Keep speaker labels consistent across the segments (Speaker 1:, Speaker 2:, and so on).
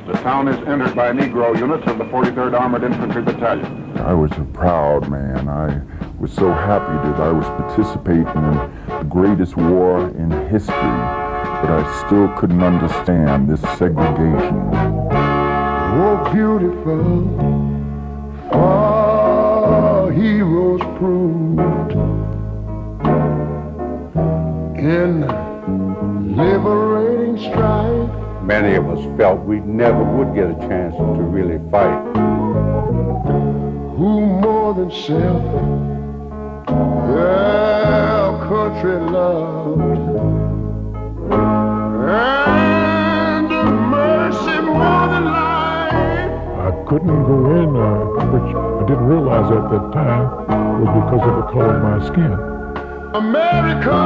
Speaker 1: The town is entered by Negro units of the 43rd Armored Infantry Battalion.
Speaker 2: I was a proud man. I was so happy that I was participating in the greatest war in history, but I still couldn't understand this segregation.
Speaker 3: Oh, beautiful, our heroes proved in liberating strife.
Speaker 4: Many of us felt we never would get a chance to really fight.
Speaker 3: Who more than self their country loved, and mercy more than life.
Speaker 5: I couldn't go in, which I didn't realize at that time was because of the color of my skin.
Speaker 3: America,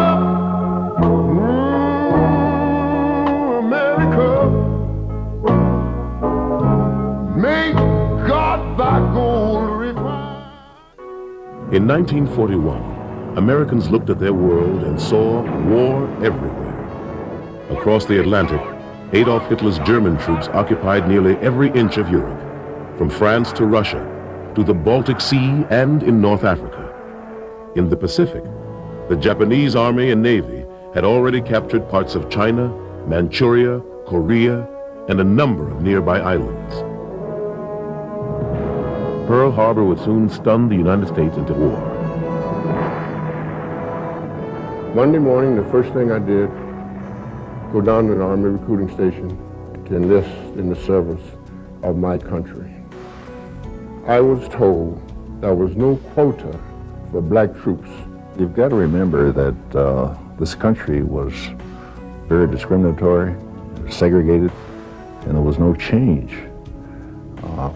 Speaker 3: America, make God thy gold refine.
Speaker 6: In 1941, Americans looked at their world and saw war everywhere. Across the Atlantic, Adolf Hitler's German troops occupied nearly every inch of Europe, from France to Russia, to the Baltic Sea and in North Africa. In the Pacific, the Japanese Army and Navy had already captured parts of China, Manchuria, Korea, and a number of nearby islands. Pearl Harbor would soon stun the United States into war.
Speaker 4: Monday morning, the first thing I did, go down to an Army recruiting station to enlist in the service of my country. I was told there was no quota for black troops.
Speaker 7: You've got to remember that this country was very discriminatory, segregated, and there was no change.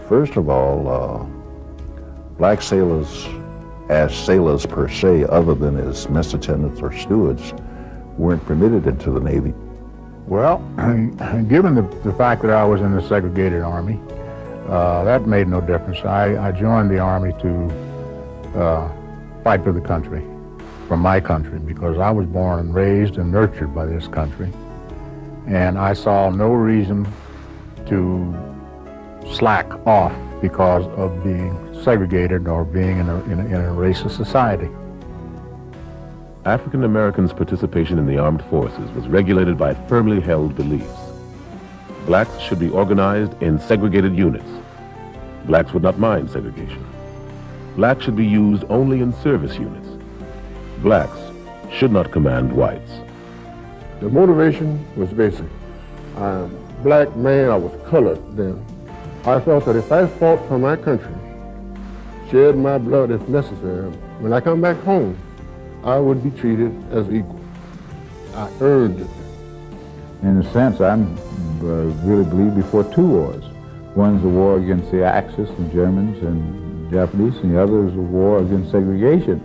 Speaker 7: First of all, black sailors, as sailors per se, other than as mess attendants or stewards, weren't permitted into the Navy.
Speaker 5: Well, given the fact that I was in the segregated Army, that made no difference. I joined the Army to fight for the country, for my country, because I was born and raised and nurtured by this country. And I saw no reason to slack off because of being segregated or being in a racist society.
Speaker 6: African Americans' participation in the armed forces was regulated by firmly held beliefs. Blacks should be organized in segregated units. Blacks would not mind segregation. Blacks should be used only in service units. Blacks should not command whites.
Speaker 4: The motivation was basic. I'm a black man, I was colored then. I felt that if I fought for my country, shed my blood if necessary, when I come back home, I would be treated as equal. I earned it.
Speaker 8: In a sense, I really believe before two wars. One's a war against the Axis, the Germans and Japanese, and the other is a war against segregation.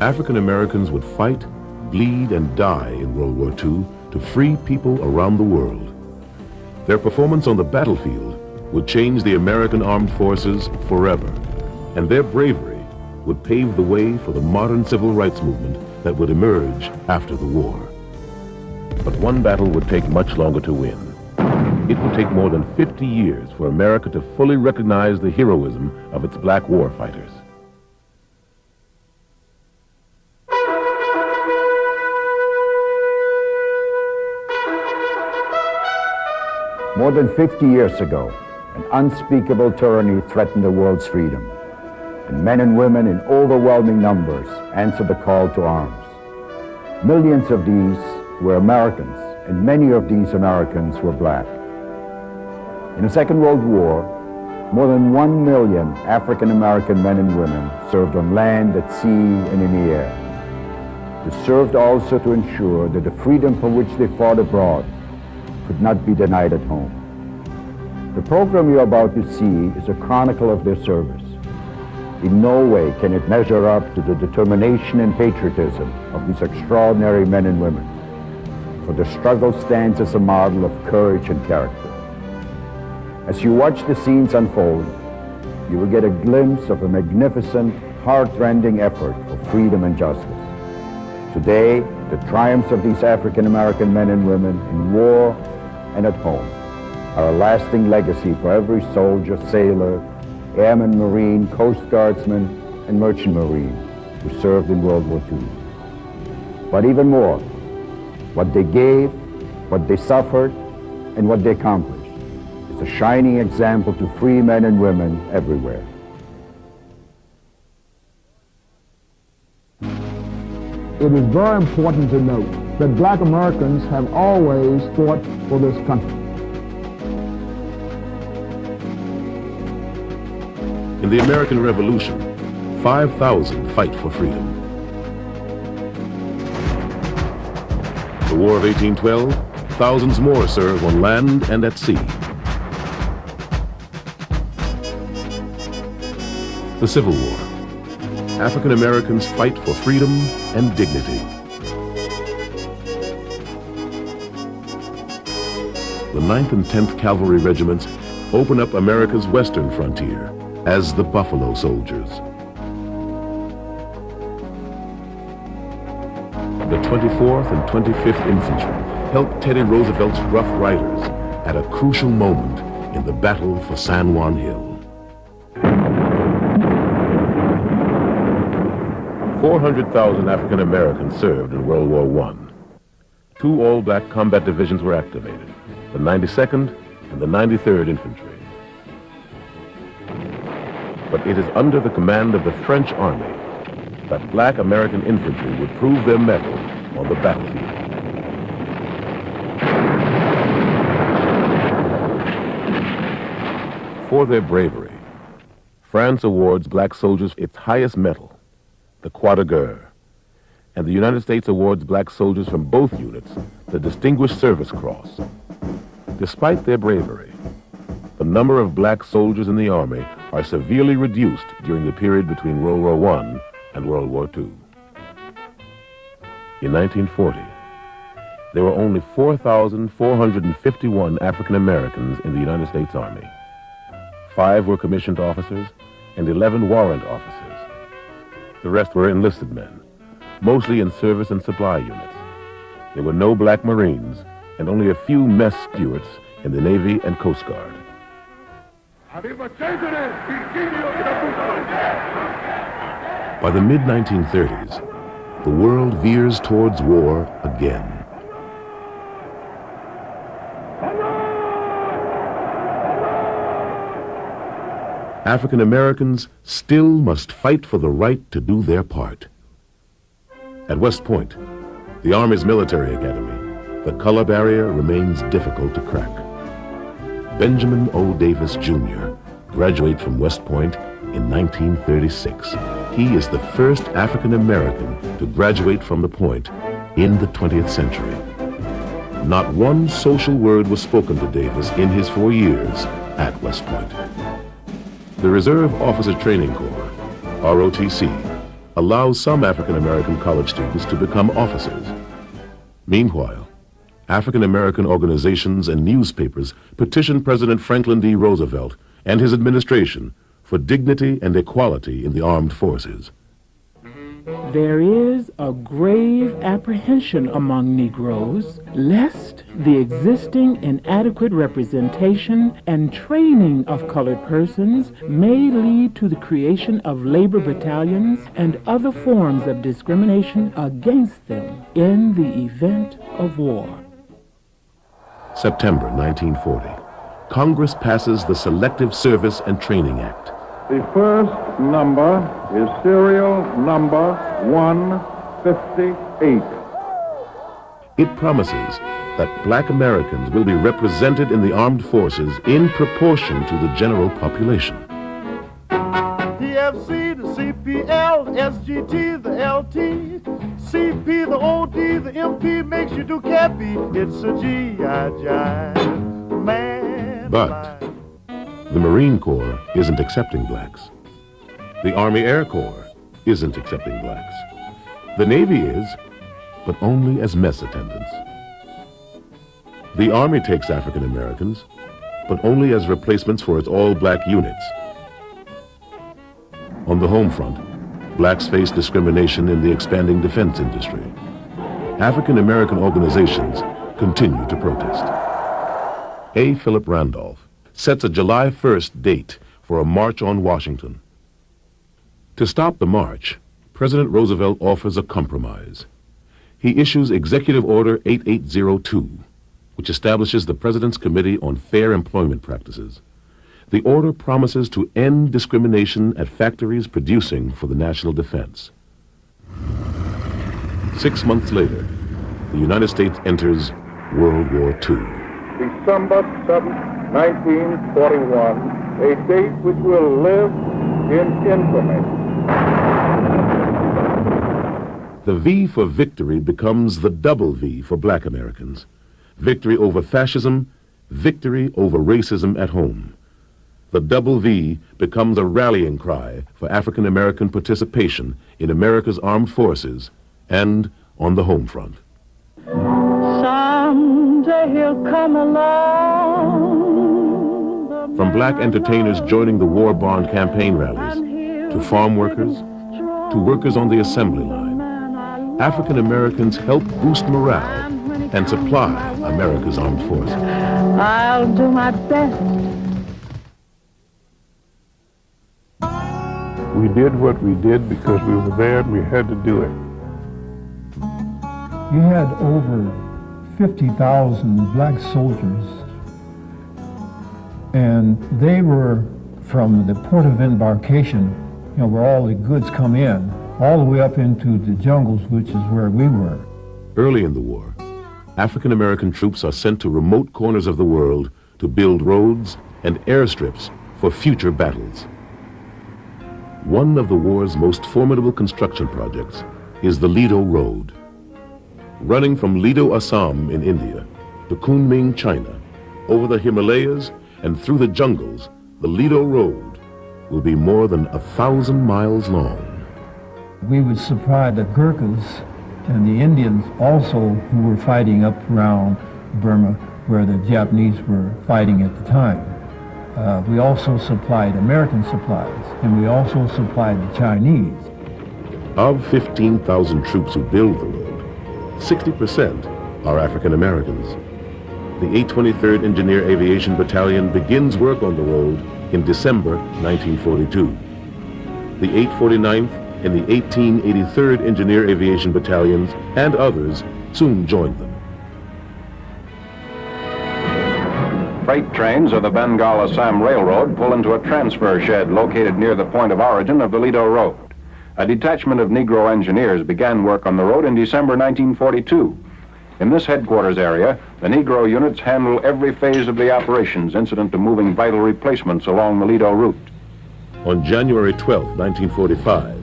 Speaker 6: African Americans would fight, bleed, and die in World War II to free people around the world. Their performance on the battlefield would change the American armed forces forever, and their bravery would pave the way for the modern civil rights movement that would emerge after the war. But one battle would take much longer to win. It would take more than 50 years for America to fully recognize the heroism of its black war fighters.
Speaker 7: More than 50 years ago, an unspeakable tyranny threatened the world's freedom, and men and women in overwhelming numbers answered the call to arms. Millions of these were Americans, and many of these Americans were black. In the Second World War, more than 1 million African American men and women served on land, at sea, and in the air. They served also to ensure that the freedom for which they fought abroad could not be denied at home. The program you're about to see is a chronicle of their service. In no way can it measure up to the determination and patriotism of these extraordinary men and women, for the struggle stands as a model of courage and character. As you watch the scenes unfold, you will get a glimpse of a magnificent, heart-rending effort for freedom and justice. Today, the triumphs of these African American men and women in war and at home are a lasting legacy for every soldier, sailor, airman, marine, coast guardsman, and merchant marine who served in World War II. But even more, what they gave, what they suffered, and what they accomplished is a shining example to free men and women everywhere.
Speaker 9: It is very important to note that black Americans have always fought for this country.
Speaker 6: In the American Revolution, 5,000 fight for freedom. The War of 1812, thousands more serve on land and at sea. The Civil War. African Americans fight for freedom and dignity. The 9th and 10th Cavalry Regiments open up America's western frontier as the Buffalo Soldiers. The 24th and 25th Infantry helped Teddy Roosevelt's Rough Riders at a crucial moment in the battle for San Juan Hill. 400,000 African Americans served in World War I. 2 all-black combat divisions were activated, the 92nd and the 93rd Infantry. But it is under the command of the French Army that black American infantry would prove their mettle on the battlefield. For their bravery, France awards black soldiers its highest medal, the Croix de Guerre, and the United States awards black soldiers from both units the Distinguished Service Cross. Despite their bravery, the number of black soldiers in the Army are severely reduced during the period between World War I and World War II. In 1940, there were only 4,451 African Americans in the United States Army. 5 were commissioned officers and 11 warrant officers. The rest were enlisted men, mostly in service and supply units. There were no black Marines and only a few mess stewards in the Navy and Coast Guard. By the mid-1930s, the world veers towards war again. African Americans still must fight for the right to do their part. At West Point, the Army's military academy, the color barrier remains difficult to crack. Benjamin O. Davis, Jr. graduates from West Point in 1936. He is the first African American to graduate from the Point in the 20th century. Not one social word was spoken to Davis in his 4 years at West Point. The Reserve Officer Training Corps, ROTC, allows some African American college students to become officers. Meanwhile, African American organizations and newspapers petitioned President Franklin D. Roosevelt and his administration for dignity and equality in the armed forces.
Speaker 10: There is a grave apprehension among Negroes lest the existing inadequate representation and training of colored persons may lead to the creation of labor battalions and other forms of discrimination against them in the event of war.
Speaker 6: September 1940, Congress passes the Selective Service and Training Act.
Speaker 1: The first number is serial number 158.
Speaker 6: It promises that black Americans will be represented in the armed forces in proportion to the general population.
Speaker 11: PFC, the CPL, SGT, the LT, CP, the OD, the MP makes you do cappy. It's a G.I. jive, man.
Speaker 6: But the Marine Corps isn't accepting blacks. The Army Air Corps isn't accepting blacks. The Navy is, but only as mess attendants. The Army takes African Americans, but only as replacements for its all-black units. On the home front, blacks face discrimination in the expanding defense industry. African American organizations continue to protest. A. Philip Randolph, sets a July 1st date for a march on Washington. To stop the march, President Roosevelt offers a compromise. He issues Executive Order 8802, which establishes the President's Committee on Fair Employment Practices. The order promises to end discrimination at factories producing for the national defense. 6 months later, the United States enters World War II.
Speaker 12: December 7, 1941, a date which will live in infamy.
Speaker 6: The V for victory becomes the double V for black Americans. Victory over fascism, victory over racism at home. The double V becomes a rallying cry for African American participation in America's armed forces and on the home front.
Speaker 13: Someday he'll come along.
Speaker 6: From black entertainers joining the war bond campaign rallies, to farm workers, to workers on the assembly line, African Americans help boost morale and supply America's armed forces.
Speaker 13: I'll do my best.
Speaker 4: We did what we did because we were there and we had to do it.
Speaker 14: You had over 50,000 black soldiers, and they were from the port of embarkation, where all the goods come in, all the way up into the jungles, which is where we were.
Speaker 6: Early in the war, African American troops are sent to remote corners of the world to build roads and airstrips for future battles. One of the war's most formidable construction projects is the Lido Road. Running from Lido, Assam in India to Kunming, China, over the Himalayas and through the jungles, the Lido Road will be more than 1,000 miles long.
Speaker 14: We would supply the Gurkhas and the Indians also who were fighting up around Burma where the Japanese were fighting at the time. We also supplied American supplies, and we also supplied the Chinese.
Speaker 6: Of 15,000 troops who build the road, 60% are African Americans. The 823rd Engineer Aviation Battalion begins work on the road in December 1942. The 849th and the 1883rd Engineer Aviation Battalions and others soon joined them.
Speaker 1: Freight trains of the Bengal-Assam Railroad pull into a transfer shed located near the point of origin of the Lido Road. A detachment of Negro engineers began work on the road in December 1942. In this headquarters area, the Negro units handle every phase of the operations incident to moving vital replacements along the Lido route.
Speaker 6: On January 12, 1945,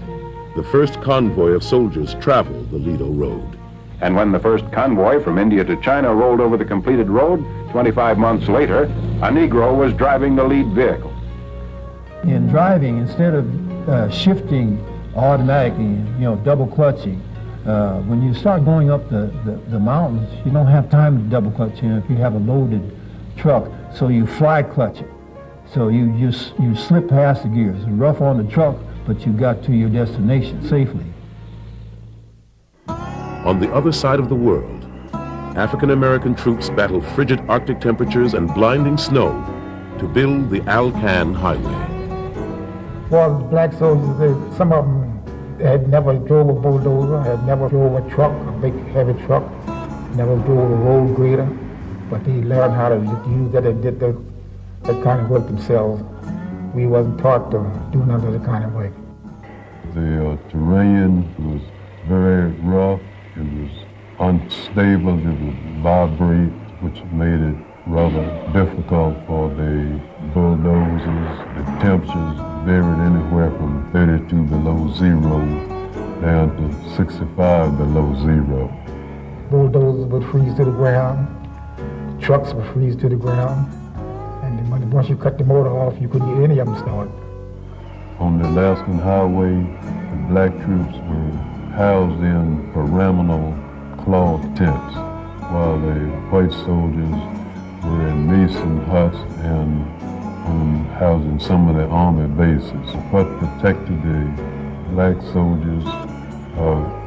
Speaker 6: the first convoy of soldiers traveled the Lido Road.
Speaker 1: And when the first convoy from India to China rolled over the completed road, 25 months later, a Negro was driving the lead vehicle.
Speaker 14: In driving, instead of shifting automatically, double clutching, when you start going up the mountains, you don't have time to double clutch if you have a loaded truck, so you fly clutch it. So you slip past the gears, rough on the truck, but you got to your destination safely.
Speaker 6: On the other side of the world, African American troops battle frigid Arctic temperatures and blinding snow to build the Alcan Highway.
Speaker 15: Well, black soldiers, some of them had never drove a bulldozer, had never drove a truck, a big heavy truck, never drove a road grader, but they learned how to use that and did that kind of work themselves. We wasn't taught to do none of that kind of work.
Speaker 16: The terrain was very rough. It was unstable, it would vibrate, which made it rather difficult for the bulldozers. The temperatures varied anywhere from 32 below zero down to 65 below zero.
Speaker 15: Bulldozers would freeze to the ground, trucks would freeze to the ground, and then once you cut the motor off, you couldn't get any of them started.
Speaker 16: On the Alaskan Highway, the black troops were housed in pyramidal cloth tents, while the white soldiers were in mason huts and housed in some of the army bases. What protected the black soldiers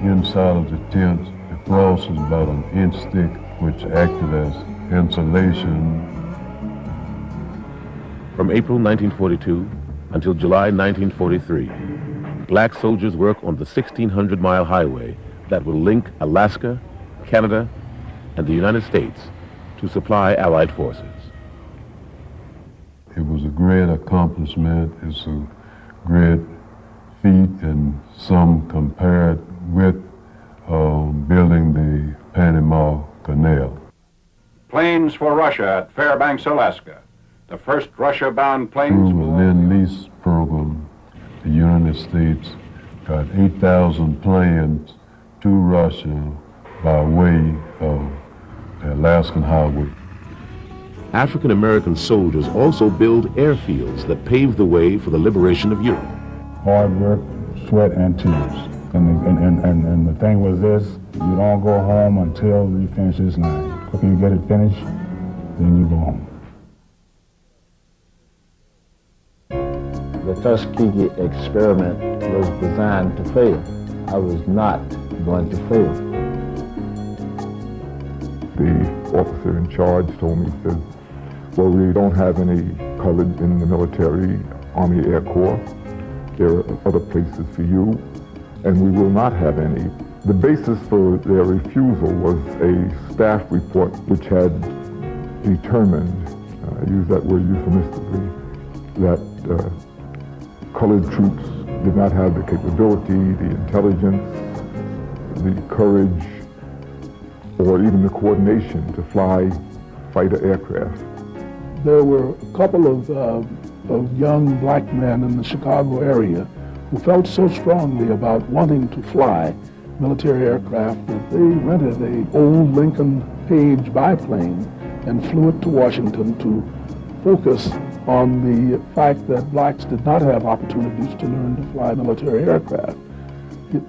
Speaker 16: inside of the tents, the frost was about an inch thick, which acted as insulation
Speaker 6: From April 1942 until July 1943, black soldiers work on the 1,600-mile highway that will link Alaska, Canada, and the United States to supply Allied forces.
Speaker 16: It was a great accomplishment. It's a great feat, and some compare it with building the Panama Canal.
Speaker 1: Planes for Russia at Fairbanks, Alaska. The first Russia-bound planes.
Speaker 16: Through the Lend-Lease program, the United States got 8,000 planes to Russia by way of the Alaskan Highway.
Speaker 6: African American soldiers also build airfields that paved the way for the liberation of Europe.
Speaker 5: Hard work, sweat, and tears. And the thing was this: you don't go home until you finish this line. The quicker you get it finished, then you go home.
Speaker 17: The Tuskegee experiment was designed to fail. I was not going to fail.
Speaker 2: The officer in charge told me, he said, well, we don't have any colored in the military, Army Air Corps. There are other places for you, and we will not have any. The basis for their refusal was a staff report which had determined, I use that word euphemistically, that colored troops did not have the capability, the intelligence, the courage, or even the coordination to fly fighter aircraft.
Speaker 9: There were a couple of young black men in the Chicago area who felt so strongly about wanting to fly military aircraft that they rented an old Lincoln Page biplane and flew it to Washington to focus on the fact that blacks did not have opportunities to learn to fly military aircraft.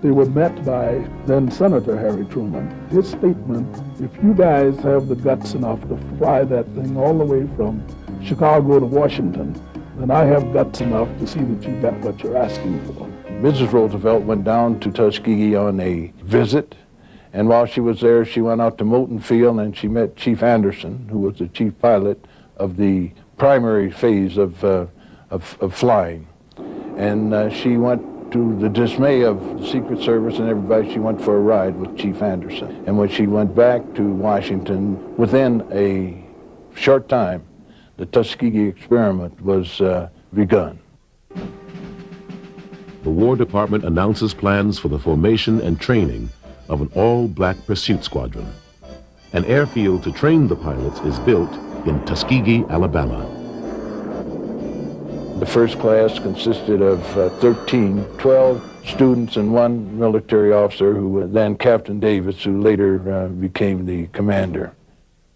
Speaker 9: They were met by then Senator Harry Truman. His statement, if you guys have the guts enough to fly that thing all the way from Chicago to Washington, then I have guts enough to see that you got what you're asking for.
Speaker 18: Mrs. Roosevelt went down to Tuskegee on a visit, and while she was there, she went out to Moulton Field and she met Chief Anderson, who was the chief pilot of the primary phase of flying. And she went, to the dismay of the Secret Service and everybody, she went for a ride with Chief Anderson. And when she went back to Washington, within a short time, the Tuskegee experiment was begun.
Speaker 6: The War Department announces plans for the formation and training of an all-black pursuit squadron. An airfield to train the pilots is built in Tuskegee, Alabama.
Speaker 18: The first class consisted of 12 students and one military officer, who was then Captain Davis, who later became the commander.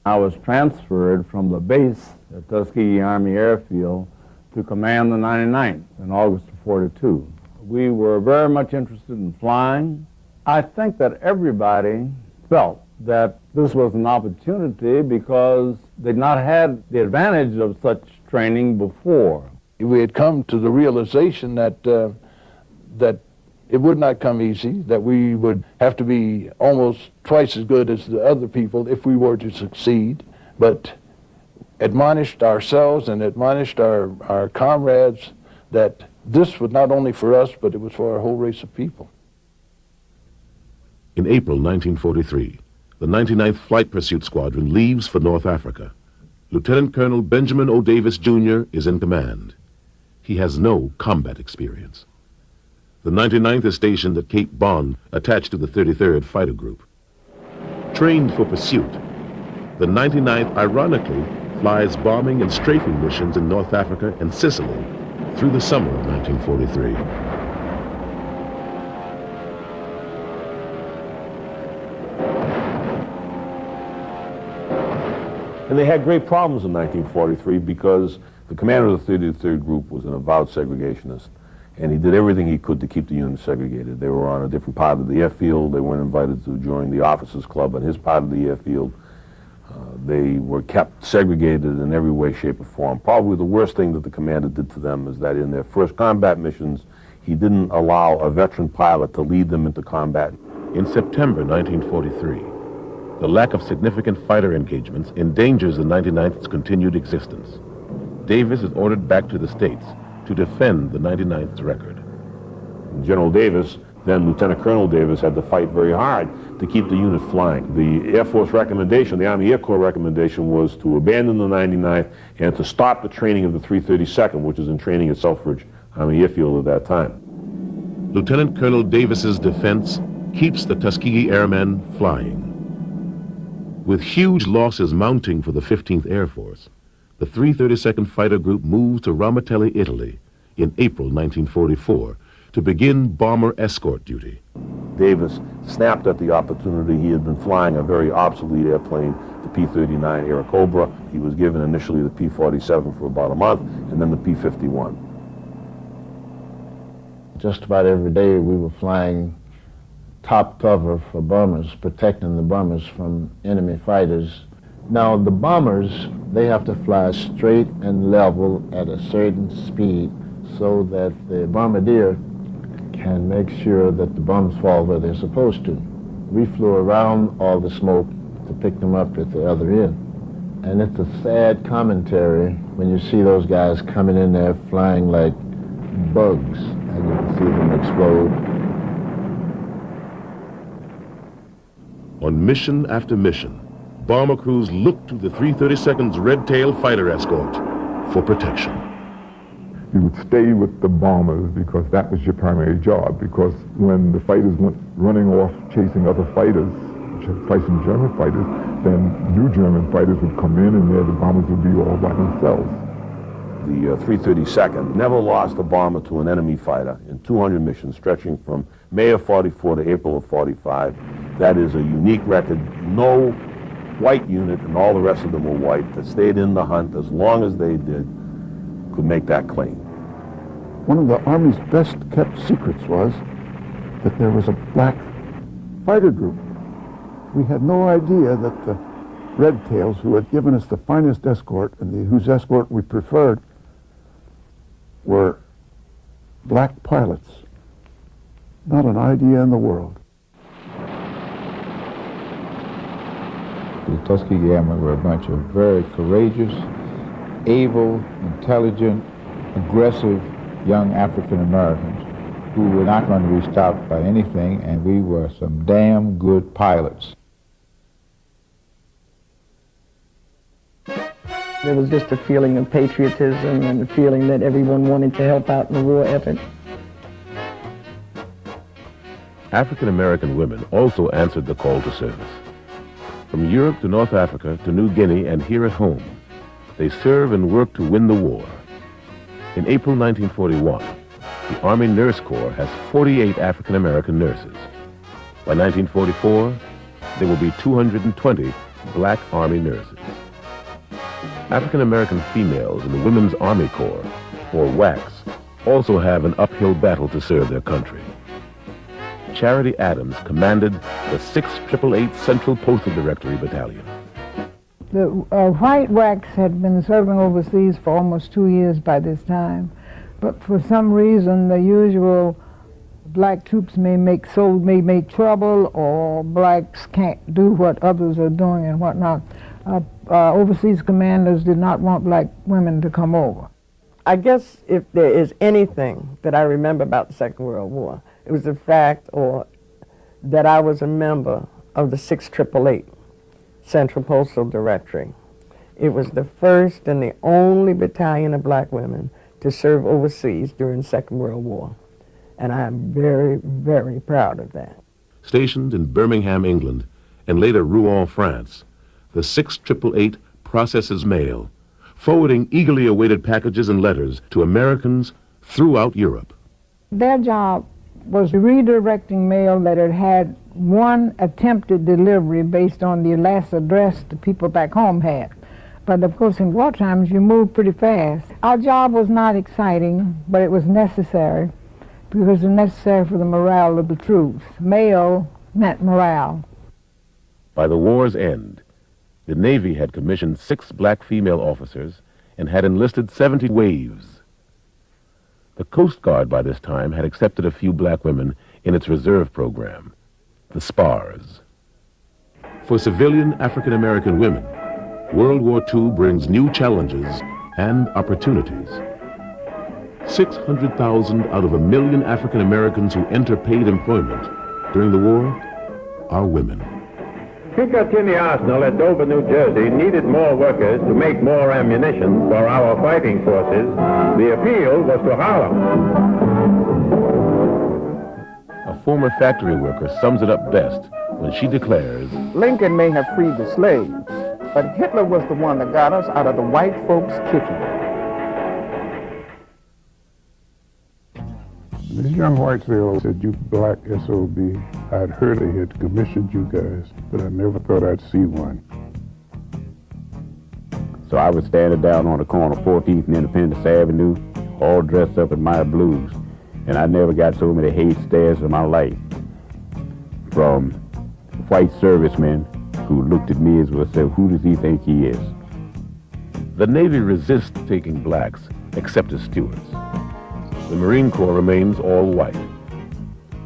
Speaker 19: I was transferred from the base at Tuskegee Army Airfield to command the 99th in August of '42. We were very much interested in flying. I think that everybody felt that this was an opportunity because they'd not had the advantage of such training before.
Speaker 18: We had come to the realization that that it would not come easy, that we would have to be almost twice as good as the other people if we were to succeed, but admonished ourselves and admonished our comrades that this was not only for us, but it was for our whole race of people.
Speaker 6: In April 1943, the 99th Flight Pursuit Squadron leaves for North Africa. Lieutenant Colonel Benjamin O. Davis, Jr. is in command. He has no combat experience. The 99th is stationed at Cape Bon, attached to the 33rd Fighter Group. Trained for pursuit, the 99th ironically flies bombing and strafing missions in North Africa and Sicily through the summer of 1943.
Speaker 20: And they had great problems in 1943 because the commander of the 33rd Group was an avowed segregationist, and he did everything he could to keep the unit segregated. They were on a different part of the airfield. They weren't invited to join the officers' club on his part of the airfield. They were kept segregated in every way, shape, or form. Probably the worst thing that the commander did to them is that in their first combat missions, he didn't allow a veteran pilot to lead them into combat.
Speaker 6: In September 1943, the lack of significant fighter engagements endangers the 99th's continued existence. Davis is ordered back to the States to defend the 99th's record.
Speaker 20: General Davis, then Lieutenant Colonel Davis, had to fight very hard to keep the unit flying. The Air Force recommendation, the Army Air Corps recommendation, was to abandon the 99th and to stop the training of the 332nd, which is in training at Selfridge Army Airfield at that time.
Speaker 6: Lieutenant Colonel Davis's defense keeps the Tuskegee Airmen flying. With huge losses mounting for the 15th Air Force, the 332nd Fighter Group moved to Ramatelli, Italy in April 1944 to begin bomber escort duty.
Speaker 20: Davis snapped at the opportunity. He had been flying a very obsolete airplane, the P-39 Airacobra. He was given initially the P-47 for about a month, and then the P-51.
Speaker 17: Just about every day we were flying top cover for bombers, protecting the bombers from enemy fighters. Now the bombers, they have to fly straight and level at a certain speed so that the bombardier can make sure that the bombs fall where they're supposed to. We flew around all the smoke to pick them up at the other end. And it's a sad commentary when you see those guys coming in there flying like bugs, and you can see them explode.
Speaker 6: On mission after mission, bomber crews looked to the 332nd's Red Tail fighter escort for protection.
Speaker 2: You would stay with the bombers because that was your primary job, because when the fighters went running off chasing other fighters, chasing German fighters, then new German fighters would come in and there the bombers would be all by themselves.
Speaker 20: The 332nd never lost a bomber to an enemy fighter in 200 missions stretching from May of 44 to April of 45. That is a unique record. No white unit, and all the rest of them were white, that stayed in the hunt as long as they did, could make that claim.
Speaker 4: One of the Army's best kept secrets was that there was a black fighter group. We had no idea that the Red Tails, who had given us the finest escort and whose escort we preferred, were black pilots. Not an idea in the world.
Speaker 8: The Tuskegee Airmen were a bunch of very courageous, able, intelligent, aggressive young African Americans who were not going to be stopped by anything, and we were some damn good pilots.
Speaker 13: There was just a feeling of patriotism and a feeling that everyone wanted to help out in the war effort.
Speaker 6: African American women also answered the call to service. From Europe to North Africa to New Guinea and here at home, they serve and work to win the war. In April 1941, the Army Nurse Corps has 48 African American nurses. By 1944, there will be 220 black Army nurses. African American females in the Women's Army Corps, or WWII, also have an uphill battle to serve their country. Charity Adams commanded the 688 Central Postal Directory Battalion.
Speaker 21: The white WWII had been serving overseas for almost 2 years by this time, but for some reason the usual black troops may make trouble, or blacks can't do what others are doing and whatnot. Overseas commanders did not want black women to come over.
Speaker 13: I guess if there is anything that I remember about the Second World War, it was the fact that I was a member of the 688 Central Postal Directory. It was the first and the only battalion of black women to serve overseas during the Second World War. And I am very, very proud of that.
Speaker 6: Stationed in Birmingham, England, and later Rouen, France, the 688 processes mail, forwarding eagerly awaited packages and letters to Americans throughout Europe.
Speaker 21: Their job was redirecting mail that had one attempted delivery based on the last address the people back home had. But of course in war times you move pretty fast. Our job was not exciting, but it was necessary, because it was necessary for the morale of the troops. Mail meant morale.
Speaker 6: By the war's end, the Navy had commissioned 6 black female officers and had enlisted 70 waves. The Coast Guard by this time had accepted a few black women in its reserve program, the SPARS. For civilian African American women, World War II brings new challenges and opportunities. 600,000 out of 1 million African Americans who enter paid employment during the war are women.
Speaker 3: Picatinny Arsenal at Dover, New Jersey needed more workers to make more ammunition for our fighting forces. The appeal was to Harlem.
Speaker 6: A former factory worker sums it up best when she declares,
Speaker 22: Lincoln may have freed the slaves, but Hitler was the one that got us out of the white folks' kitchen.
Speaker 2: This young white sailor said, "You black SOB. I'd heard they had commissioned you guys, but I never thought I'd see one."
Speaker 23: So I was standing down on the corner of 14th and Independence Avenue, all dressed up in my blues, and I never got so many hate stares in my life from white servicemen who looked at me as well and said, "Who does he think he is?"
Speaker 6: The Navy resists taking blacks except as stewards. The Marine Corps remains all white.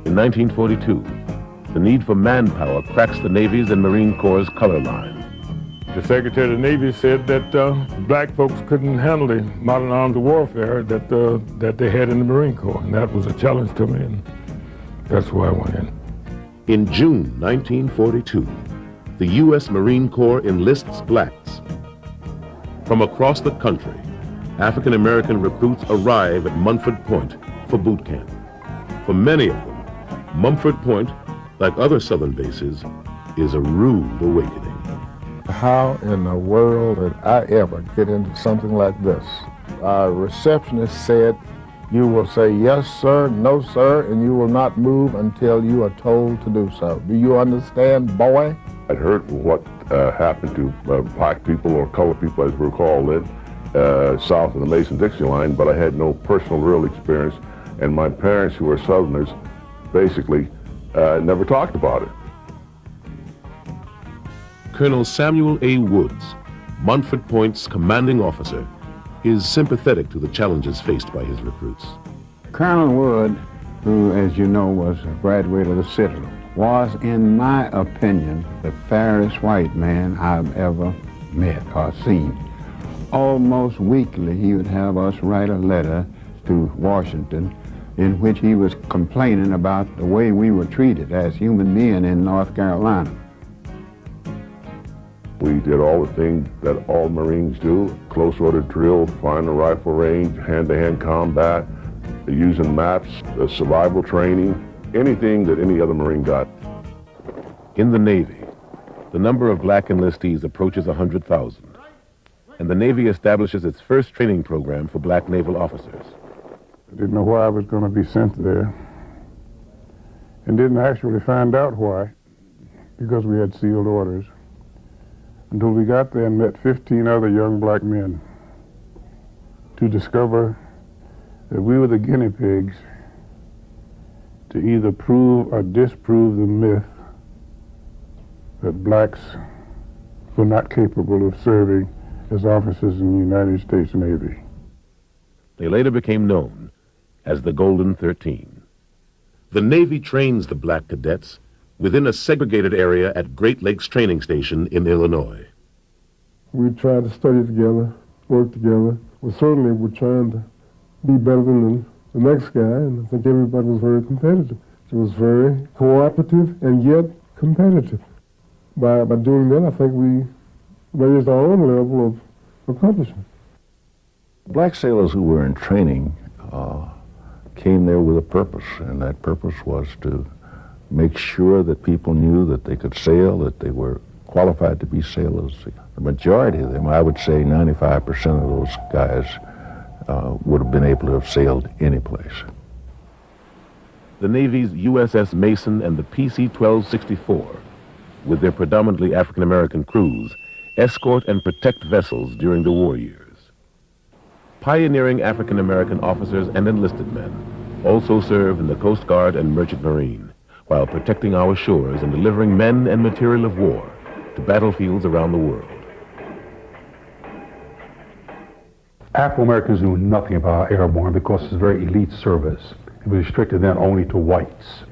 Speaker 6: In 1942, the need for manpower cracks the Navy's and Marine Corps' color line.
Speaker 12: The Secretary of the Navy said that black folks couldn't handle the modern arms of warfare that they had in the Marine Corps, and that was a challenge to me, and that's why I went in.
Speaker 6: In June 1942, the U.S. Marine Corps enlists blacks. From across the country, African American recruits arrive at Munford Point for boot camp. For many of them, Mumford Point, like other Southern bases, is a rude awakening.
Speaker 4: How in the world did I ever get into something like this? Our receptionist said, "You will say yes, sir, no, sir, and you will not move until you are told to do so. Do you understand, boy?"
Speaker 24: I'd heard what happened to black people, or colored people as we're called it, south of the Mason-Dixie line, but I had no personal real experience, and my parents, who were Southerners, basically never talked about it.
Speaker 6: Colonel Samuel A. Woods, Munford Point's commanding officer, is sympathetic to the challenges faced by his recruits.
Speaker 25: Colonel Wood, who, as you know, was a graduate of the Citadel, was, in my opinion, the fairest white man I've ever met or seen. Almost weekly, he would have us write a letter to Washington in which he was complaining about the way we were treated as human beings in North Carolina.
Speaker 24: We did all the things that all Marines do: close-order drill, find a rifle range, hand-to-hand combat, using maps, survival training, anything that any other Marine got.
Speaker 6: In the Navy, the number of black enlistees approaches 100,000, and the Navy establishes its first training program for black naval officers.
Speaker 2: I didn't know why I was going to be sent there, and didn't actually find out why, because we had sealed orders, until we got there and met 15 other young black men to discover that we were the guinea pigs to either prove or disprove the myth that blacks were not capable of serving as officers in the United States Navy.
Speaker 6: They later became known as the Golden 13. The Navy trains the black cadets within a segregated area at Great Lakes Training Station in Illinois.
Speaker 4: We tried to study together, work together. Well, certainly we're trying to be better than the next guy, and I think everybody was very competitive. It was very cooperative and yet competitive. By doing that, I think we raised our own level of accomplishment.
Speaker 26: Black sailors who were in training came there with a purpose, and that purpose was to make sure that people knew that they could sail, that they were qualified to be sailors. The majority of them, I would say 95% of those guys, would have been able to have sailed any place.
Speaker 6: The Navy's USS Mason and the PC-1264, with their predominantly African-American crews, escort and protect vessels during the war years. Pioneering African-American officers and enlisted men also serve in the Coast Guard and Merchant Marine, while protecting our shores and delivering men and material of war to battlefields around the world.
Speaker 27: Afro-Americans knew nothing about airborne because it's a very elite service. It was restricted then only to whites.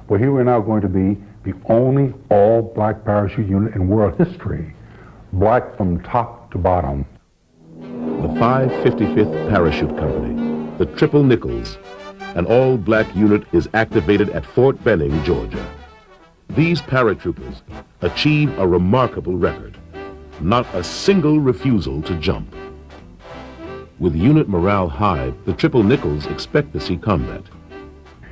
Speaker 27: Well, here we're now going to be the only all-black parachute unit in world history, black from top to bottom.
Speaker 6: The 555th Parachute Company, the Triple Nickels. An all-black unit is activated at Fort Benning, Georgia. These paratroopers achieve a remarkable record. Not a single refusal to jump. With unit morale high, the Triple Nickels expect to see combat.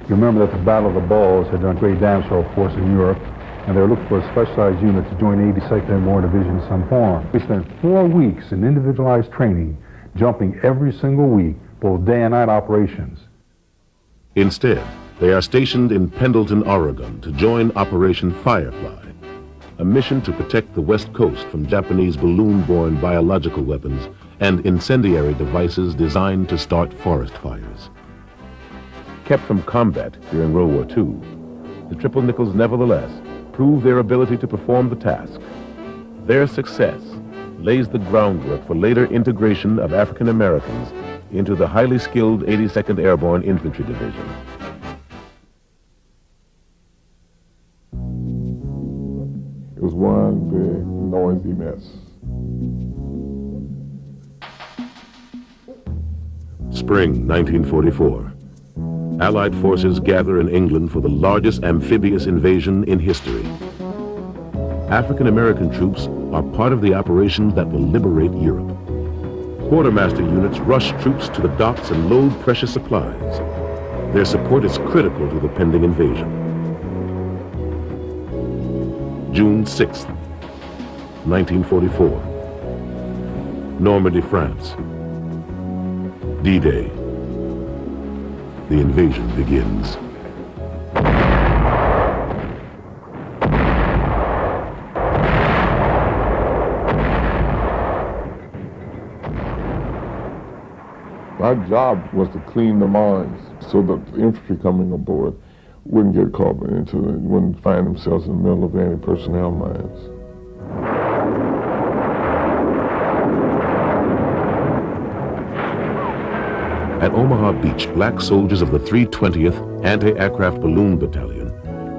Speaker 27: You remember that the Battle of the Balls had done great damage to our force in Europe, and they were looking for a specialized unit to join the 82nd Airborne Division in some form. We spent 4 weeks in individualized training, jumping every single week, both day and night operations.
Speaker 6: Instead, they are stationed in Pendleton, Oregon to join Operation Firefly, a mission to protect the West Coast from Japanese balloon-borne biological weapons and incendiary devices designed to start forest fires. Kept from combat during World War II, the Triple Nickels nevertheless prove their ability to perform the task. Their success lays the groundwork for later integration of African Americans into the highly skilled 82nd Airborne Infantry Division.
Speaker 2: It was one big noisy mess.
Speaker 6: Spring 1944. Allied forces gather in England for the largest amphibious invasion in history. African American troops are part of the operation that will liberate Europe. Quartermaster units rush troops to the docks and load precious supplies. Their support is critical to the pending invasion. June 6th, 1944. Normandy, France. D-Day. The invasion begins.
Speaker 2: My job was to clean the mines so that the infantry coming aboard wouldn't get caught into it, wouldn't find themselves in the middle of anti-personnel mines.
Speaker 6: At Omaha Beach, black soldiers of the 320th Anti-Aircraft Balloon Battalion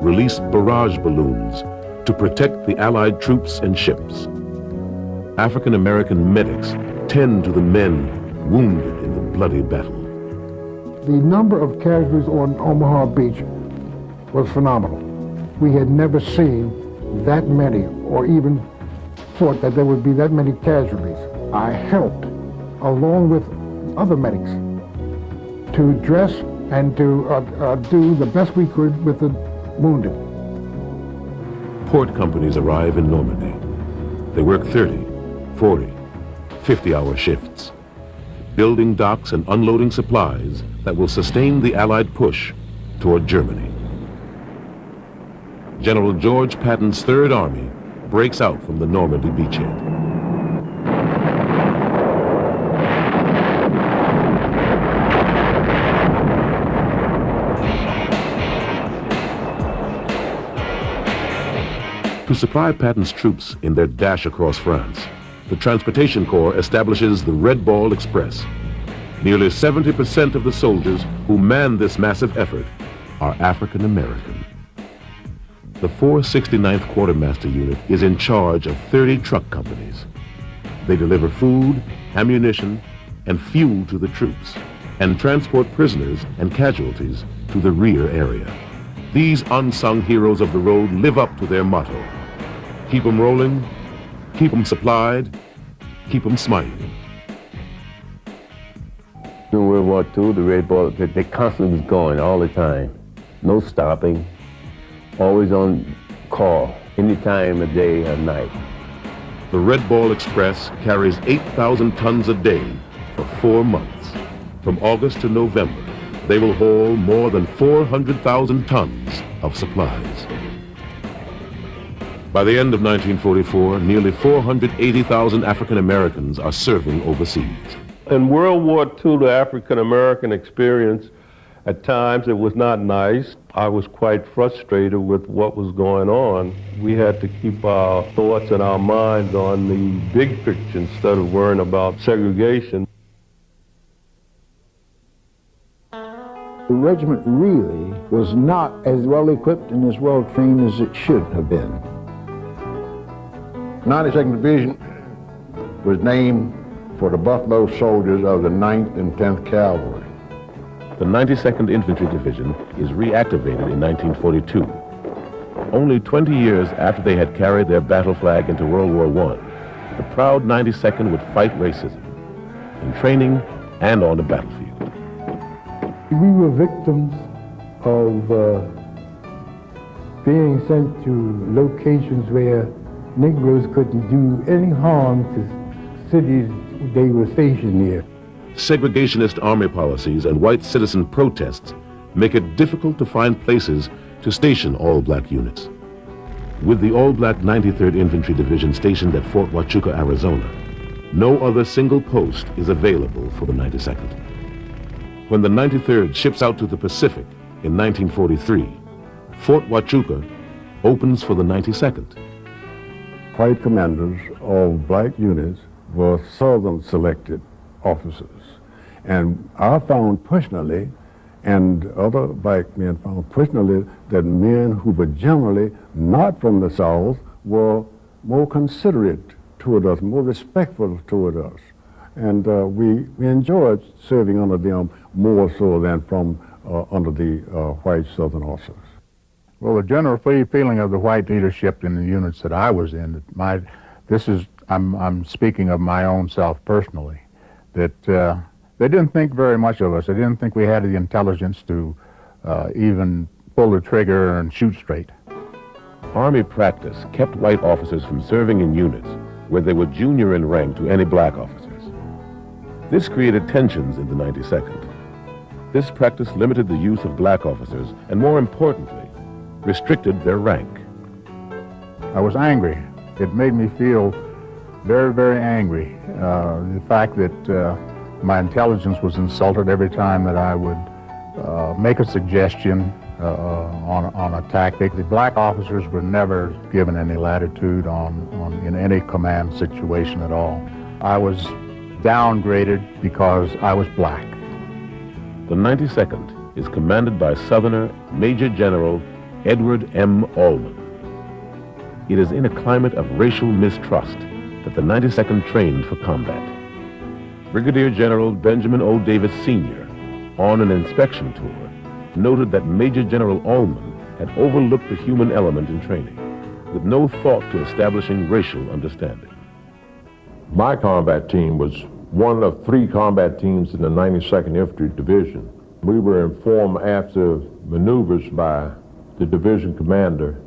Speaker 6: released barrage balloons to protect the Allied troops and ships. African American medics tend to the men wounded in the bloody battle.
Speaker 1: The number of casualties on Omaha Beach was phenomenal. We had never seen that many, or even thought that there would be that many casualties. I helped, along with other medics, to dress and to do the best we could with the wounded.
Speaker 6: Port companies arrive in Normandy. They work 30, 40, 50-hour shifts, building docks and unloading supplies that will sustain the Allied push toward Germany. General George Patton's Third Army breaks out from the Normandy beachhead. To supply Patton's troops in their dash across France, the Transportation Corps establishes the Red Ball Express. Nearly 70% of the soldiers who man this massive effort are African American. The 469th Quartermaster Unit is in charge of 30 truck companies. They deliver food, ammunition, and fuel to the troops, and transport prisoners and casualties to the rear area. These unsung heroes of the road live up to their motto: keep 'em rolling, keep 'em supplied, keep 'em smiling.
Speaker 7: During World War II, the Red Ball, they constantly was going all the time. No stopping, always on call, any time of day or night.
Speaker 6: The Red Ball Express carries 8,000 tons a day for 4 months. From August to November, they will haul more than 400,000 tons of supplies. By the end of 1944, nearly 480,000 African Americans are serving overseas.
Speaker 10: In World War II, the African American experience, at times it was not nice. I was quite frustrated with what was going on. We had to keep our thoughts and our minds on the big picture instead of worrying about segregation.
Speaker 11: The regiment really was not as well equipped and as well trained as it should have been.
Speaker 18: 92nd Division was named
Speaker 4: for the Buffalo soldiers of the 9th and 10th Cavalry.
Speaker 6: The 92nd Infantry Division is reactivated in 1942. Only 20 years after they had carried their battle flag into World War I, the proud 92nd would fight racism in training and on the battlefield.
Speaker 5: We were victims of being sent to locations where Negroes couldn't do any harm to cities they were stationed near.
Speaker 6: Segregationist army policies and white citizen protests make it difficult to find places to station all-black units. With the all-black 93rd Infantry Division stationed at Fort Huachuca, Arizona, no other single post is available for the 92nd. When the 93rd ships out to the Pacific in 1943, Fort Huachuca opens for the 92nd.
Speaker 25: White commanders of black units were Southern selected officers. And I found personally, and other black men found personally, that men who were generally not from the South were more considerate toward us, more respectful toward us. And we enjoyed serving under them more so than from under the white Southern officers.
Speaker 11: Well, the general feeling of the white leadership in the units that I was in, I'm speaking of my own self personally, that they didn't think very much of us. They didn't think we had the intelligence to even pull the trigger and shoot straight.
Speaker 6: Army practice kept white officers from serving in units where they were junior in rank to any black officers. This created tensions in the 92nd. This practice limited the use of black officers and, more importantly, restricted their rank.
Speaker 11: I was angry. It made me feel very, very angry. The fact that my intelligence was insulted every time that I would make a suggestion on a tactic. The black officers were never given any latitude in any command situation at all. I was downgraded because I was black.
Speaker 6: The 92nd is commanded by Southerner Major General Edward M. Allman. It is in a climate of racial mistrust that the 92nd trained for combat. Brigadier General Benjamin O. Davis Sr., on an inspection tour, noted that Major General Allman had overlooked the human element in training, with no thought to establishing racial understanding.
Speaker 9: My combat team was one of 3 combat teams in the 92nd Infantry Division. We were informed after maneuvers by the division commander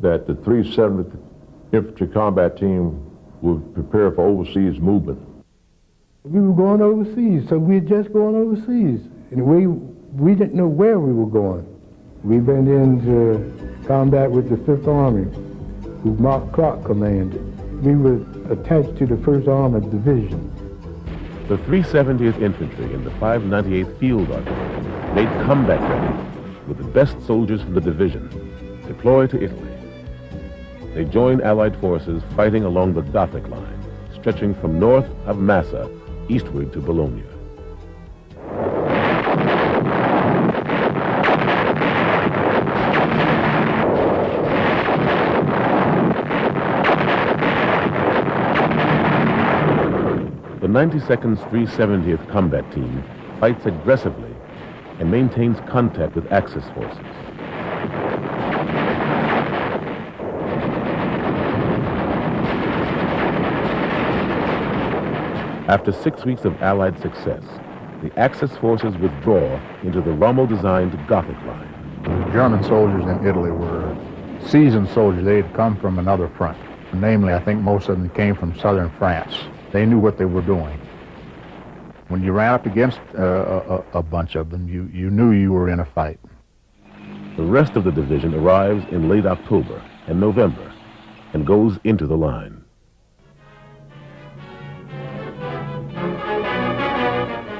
Speaker 9: that the 370th Infantry Combat Team would prepare for overseas movement.
Speaker 5: We were going overseas, so we were just going overseas. And we didn't know where we were going. We went into combat with the 5th Army, who Mark Clark commanded. We were attached to the 1st Armored Division.
Speaker 6: The 370th Infantry and the 598th Field Artillery made combat ready with the best soldiers from the division deployed to Italy. They joined Allied forces fighting along the Gothic line, stretching from north of Massa eastward to Bologna. The 92nd's 370th Combat Team fights aggressively and maintains contact with Axis forces. After 6 weeks of Allied success, the Axis forces withdraw into the Rommel-designed Gothic line.
Speaker 11: The German soldiers in Italy were seasoned soldiers. They had come from another front. Namely, I think most of them came from southern France. They knew what they were doing. When you ran up against a bunch of them, you knew you were in a fight.
Speaker 6: The rest of the division arrives in late October and November and goes into the line.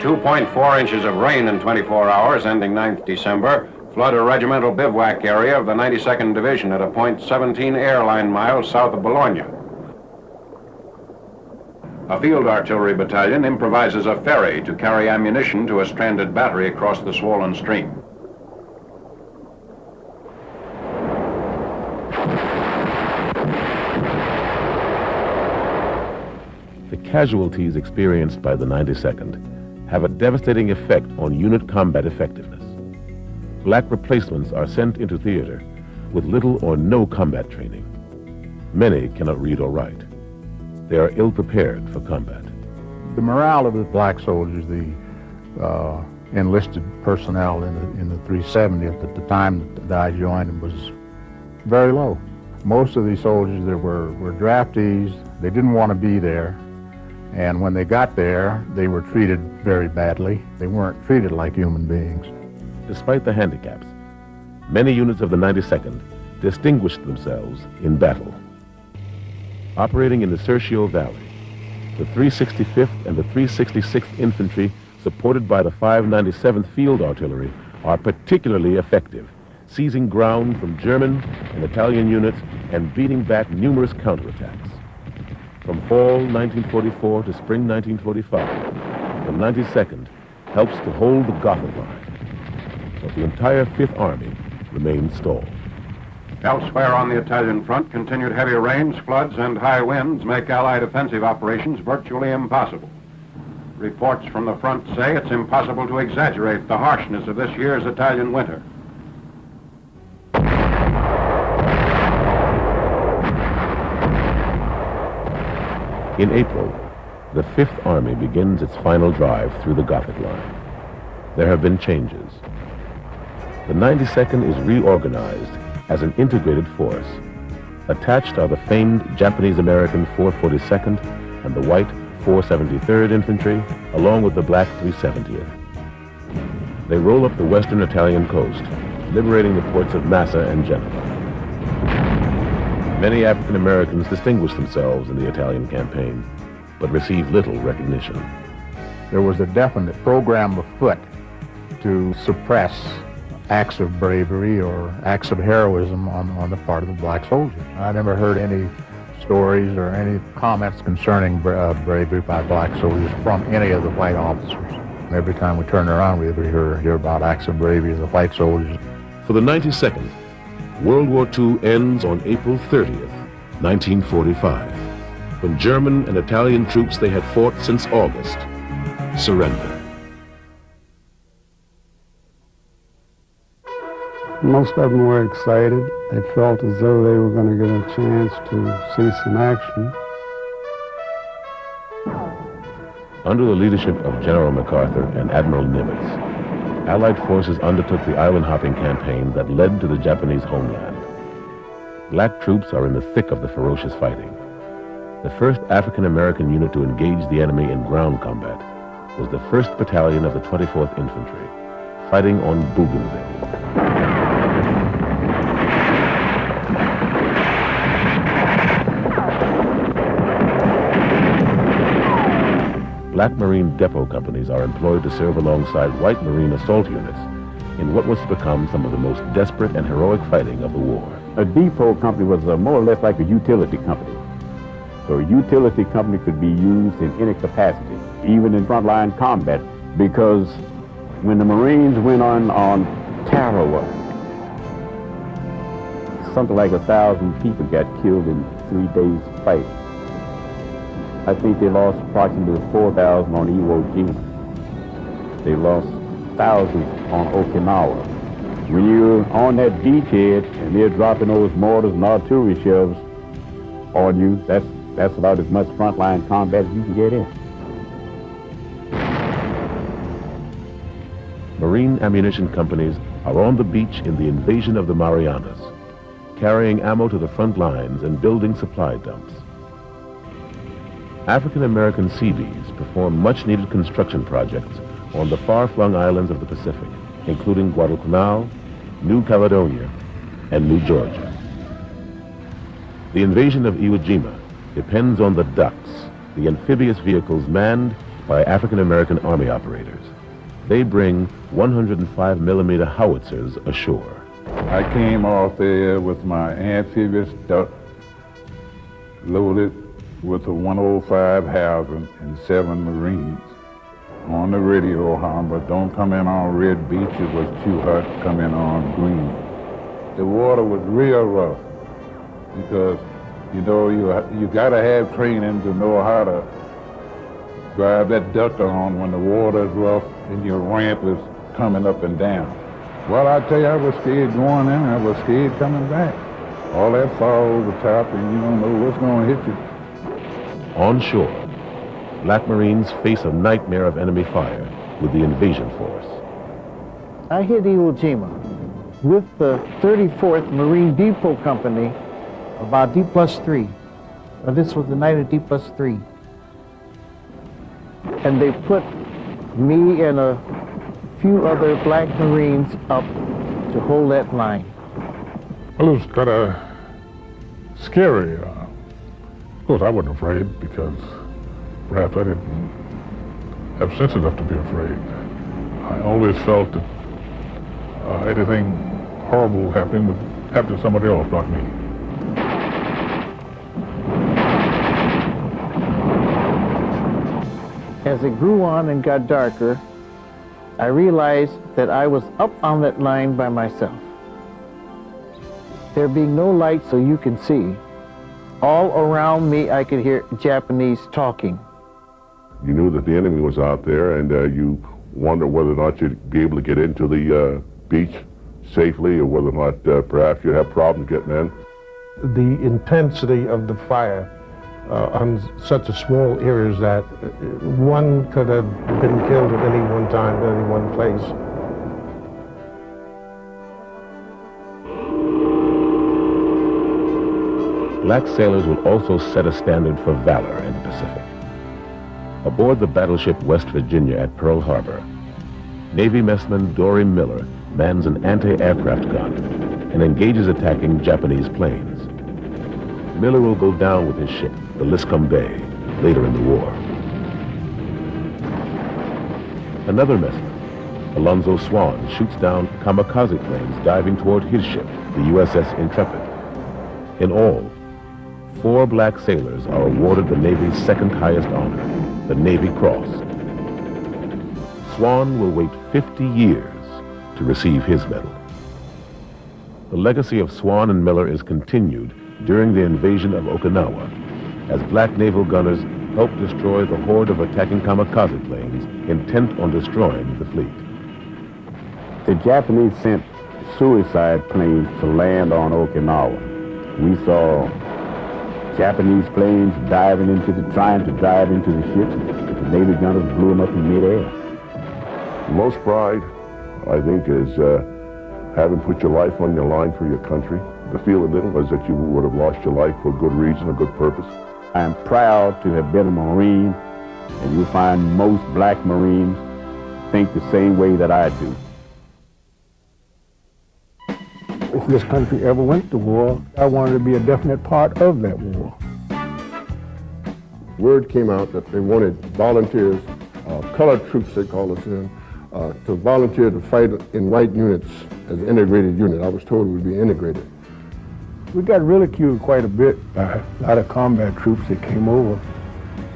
Speaker 14: .4 inches of rain in 24 hours, ending 9th December, flood a regimental bivouac area of the 92nd Division at a point 17 airline miles south of Bologna. A field artillery battalion improvises a ferry to carry ammunition to a stranded battery across the swollen stream.
Speaker 6: The casualties experienced by the 92nd have a devastating effect on unit combat effectiveness. Black replacements are sent into theater with little or no combat training. Many cannot read or write. They are ill-prepared for combat.
Speaker 11: The morale of the black soldiers, the enlisted personnel in the 370th at the time that I joined them, was very low. Most of these soldiers that were draftees, they didn't want to be there. And when they got there, they were treated very badly. They weren't treated like human beings.
Speaker 6: Despite the handicaps, many units of the 92nd distinguished themselves in battle. Operating in the Serchio Valley, the 365th and the 366th Infantry, supported by the 597th Field Artillery, are particularly effective, seizing ground from German and Italian units and beating back numerous counterattacks. From fall 1944 to spring 1945, the 92nd helps to hold the Gotha Line, but the entire Fifth Army remained stalled.
Speaker 14: Elsewhere on the Italian front, continued heavy rains, floods, and high winds make Allied offensive operations virtually impossible. Reports from the front say it's impossible to exaggerate the harshness of this year's Italian winter.
Speaker 6: In April, the Fifth Army begins its final drive through the Gothic Line. There have been changes. The 92nd is reorganized as an integrated force. Attached are the famed Japanese-American 442nd and the white 473rd Infantry, along with the black 370th. They roll up the western Italian coast, liberating the ports of Massa and Genoa. Many African Americans distinguished themselves in the Italian campaign, but received little recognition.
Speaker 11: There was a definite program afoot to suppress acts of bravery or acts of heroism on the part of the black soldiers. I never heard any stories or any comments concerning bravery by black soldiers from any of the white officers. Every time we turned around, we would hear about acts of bravery of the white soldiers.
Speaker 6: For the 92nd, World War II ends on April 30th, 1945, when German and Italian troops they had fought since August surrender.
Speaker 8: Most of them were excited. They felt as though they were going to get a chance to see some action.
Speaker 6: Under the leadership of General MacArthur and Admiral Nimitz, Allied forces undertook the island-hopping campaign that led to the Japanese homeland. Black troops are in the thick of the ferocious fighting. The first African-American unit to engage the enemy in ground combat was the 1st Battalion of the 24th Infantry, fighting on Bougainville. Black Marine depot companies are employed to serve alongside white Marine assault units in what was to become some of the most desperate and heroic fighting of the war.
Speaker 23: A depot company was more or less like a utility company. So a utility company could be used in any capacity, even in frontline combat, because when the Marines went on Tarawa, something like 1,000 people got killed in 3 days fighting. I think they lost approximately 4,000 on Iwo Jima. They lost thousands on Okinawa. When you're on that beachhead and they're dropping those mortars and artillery shells on you, that's about as much frontline combat as you can get in.
Speaker 6: Marine ammunition companies are on the beach in the invasion of the Marianas, carrying ammo to the front lines and building supply dumps. African-American Seabees perform much-needed construction projects on the far-flung islands of the Pacific, including Guadalcanal, New Caledonia, and New Georgia. The invasion of Iwo Jima depends on the ducks, the amphibious vehicles manned by African-American Army operators. They bring 105mm howitzers ashore.
Speaker 25: I came off there with my amphibious duck loaded with a 105 Howden and 7 Marines. On the radio, but don't come in on red beach, it was too hot, come in on green. The water was real rough because, you know, you gotta have training to know how to Drive that ducker on when the water is rough and your ramp is coming up and down. Well, I tell you, I was scared going in, I was scared coming back. All that fire over top and you don't know what's going to hit you.
Speaker 6: On shore, Black Marines face a nightmare of enemy fire with the invasion force.
Speaker 22: I hit Iwo Jima with the 34th Marine Depot Company about D+3. This was the night of D+3. And they put me and a few other Black Marines up to hold that line.
Speaker 12: Well, it was kind of scary. Of course, I wasn't afraid because perhaps I didn't have sense enough to be afraid. I always felt that anything horrible happening would happen to somebody else, not me.
Speaker 22: As it grew on and got darker, I realized that I was up on that line by myself. There being no light so you can see, all around me I could hear Japanese talking.
Speaker 24: You knew that the enemy was out there, and you wondered whether or not you'd be able to get into the beach safely, or whether or not perhaps you'd have problems getting in.
Speaker 13: The intensity of the fire on such a small area that one could have been killed at any one time, at any one place.
Speaker 6: Black sailors will also set a standard for valor in the Pacific. Aboard the battleship West Virginia at Pearl Harbor, Navy messman Dory Miller mans an anti-aircraft gun and engages attacking Japanese planes. Miller will go down with his ship, the Liscum Bay, later in the war. Another messman, Alonzo Swan, shoots down kamikaze planes diving toward his ship, the USS Intrepid. In all, 4 black sailors are awarded the Navy's second highest honor, the Navy Cross. Swan will wait 50 years to receive his medal. The legacy of Swan and Miller is continued during the invasion of Okinawa, as black naval gunners helped destroy the horde of attacking kamikaze planes intent on destroying the fleet.
Speaker 23: The Japanese sent suicide planes to land on Okinawa. We saw Japanese planes trying to dive into the ships, but the Navy gunners blew them up in midair.
Speaker 24: Most pride, I think, is having put your life on your line for your country. The feeling then was that you would have lost your life for a good reason, a good purpose.
Speaker 23: I am proud to have been a Marine, and you'll find most black Marines think the same way that I do.
Speaker 5: If this country ever went to war, I wanted to be a definite part of that war.
Speaker 4: Word came out that they wanted volunteers, colored troops they call us in, to volunteer to fight in white units as an integrated unit. I was told we would be integrated.
Speaker 5: We got ridiculed quite a bit by a lot of combat troops that came over.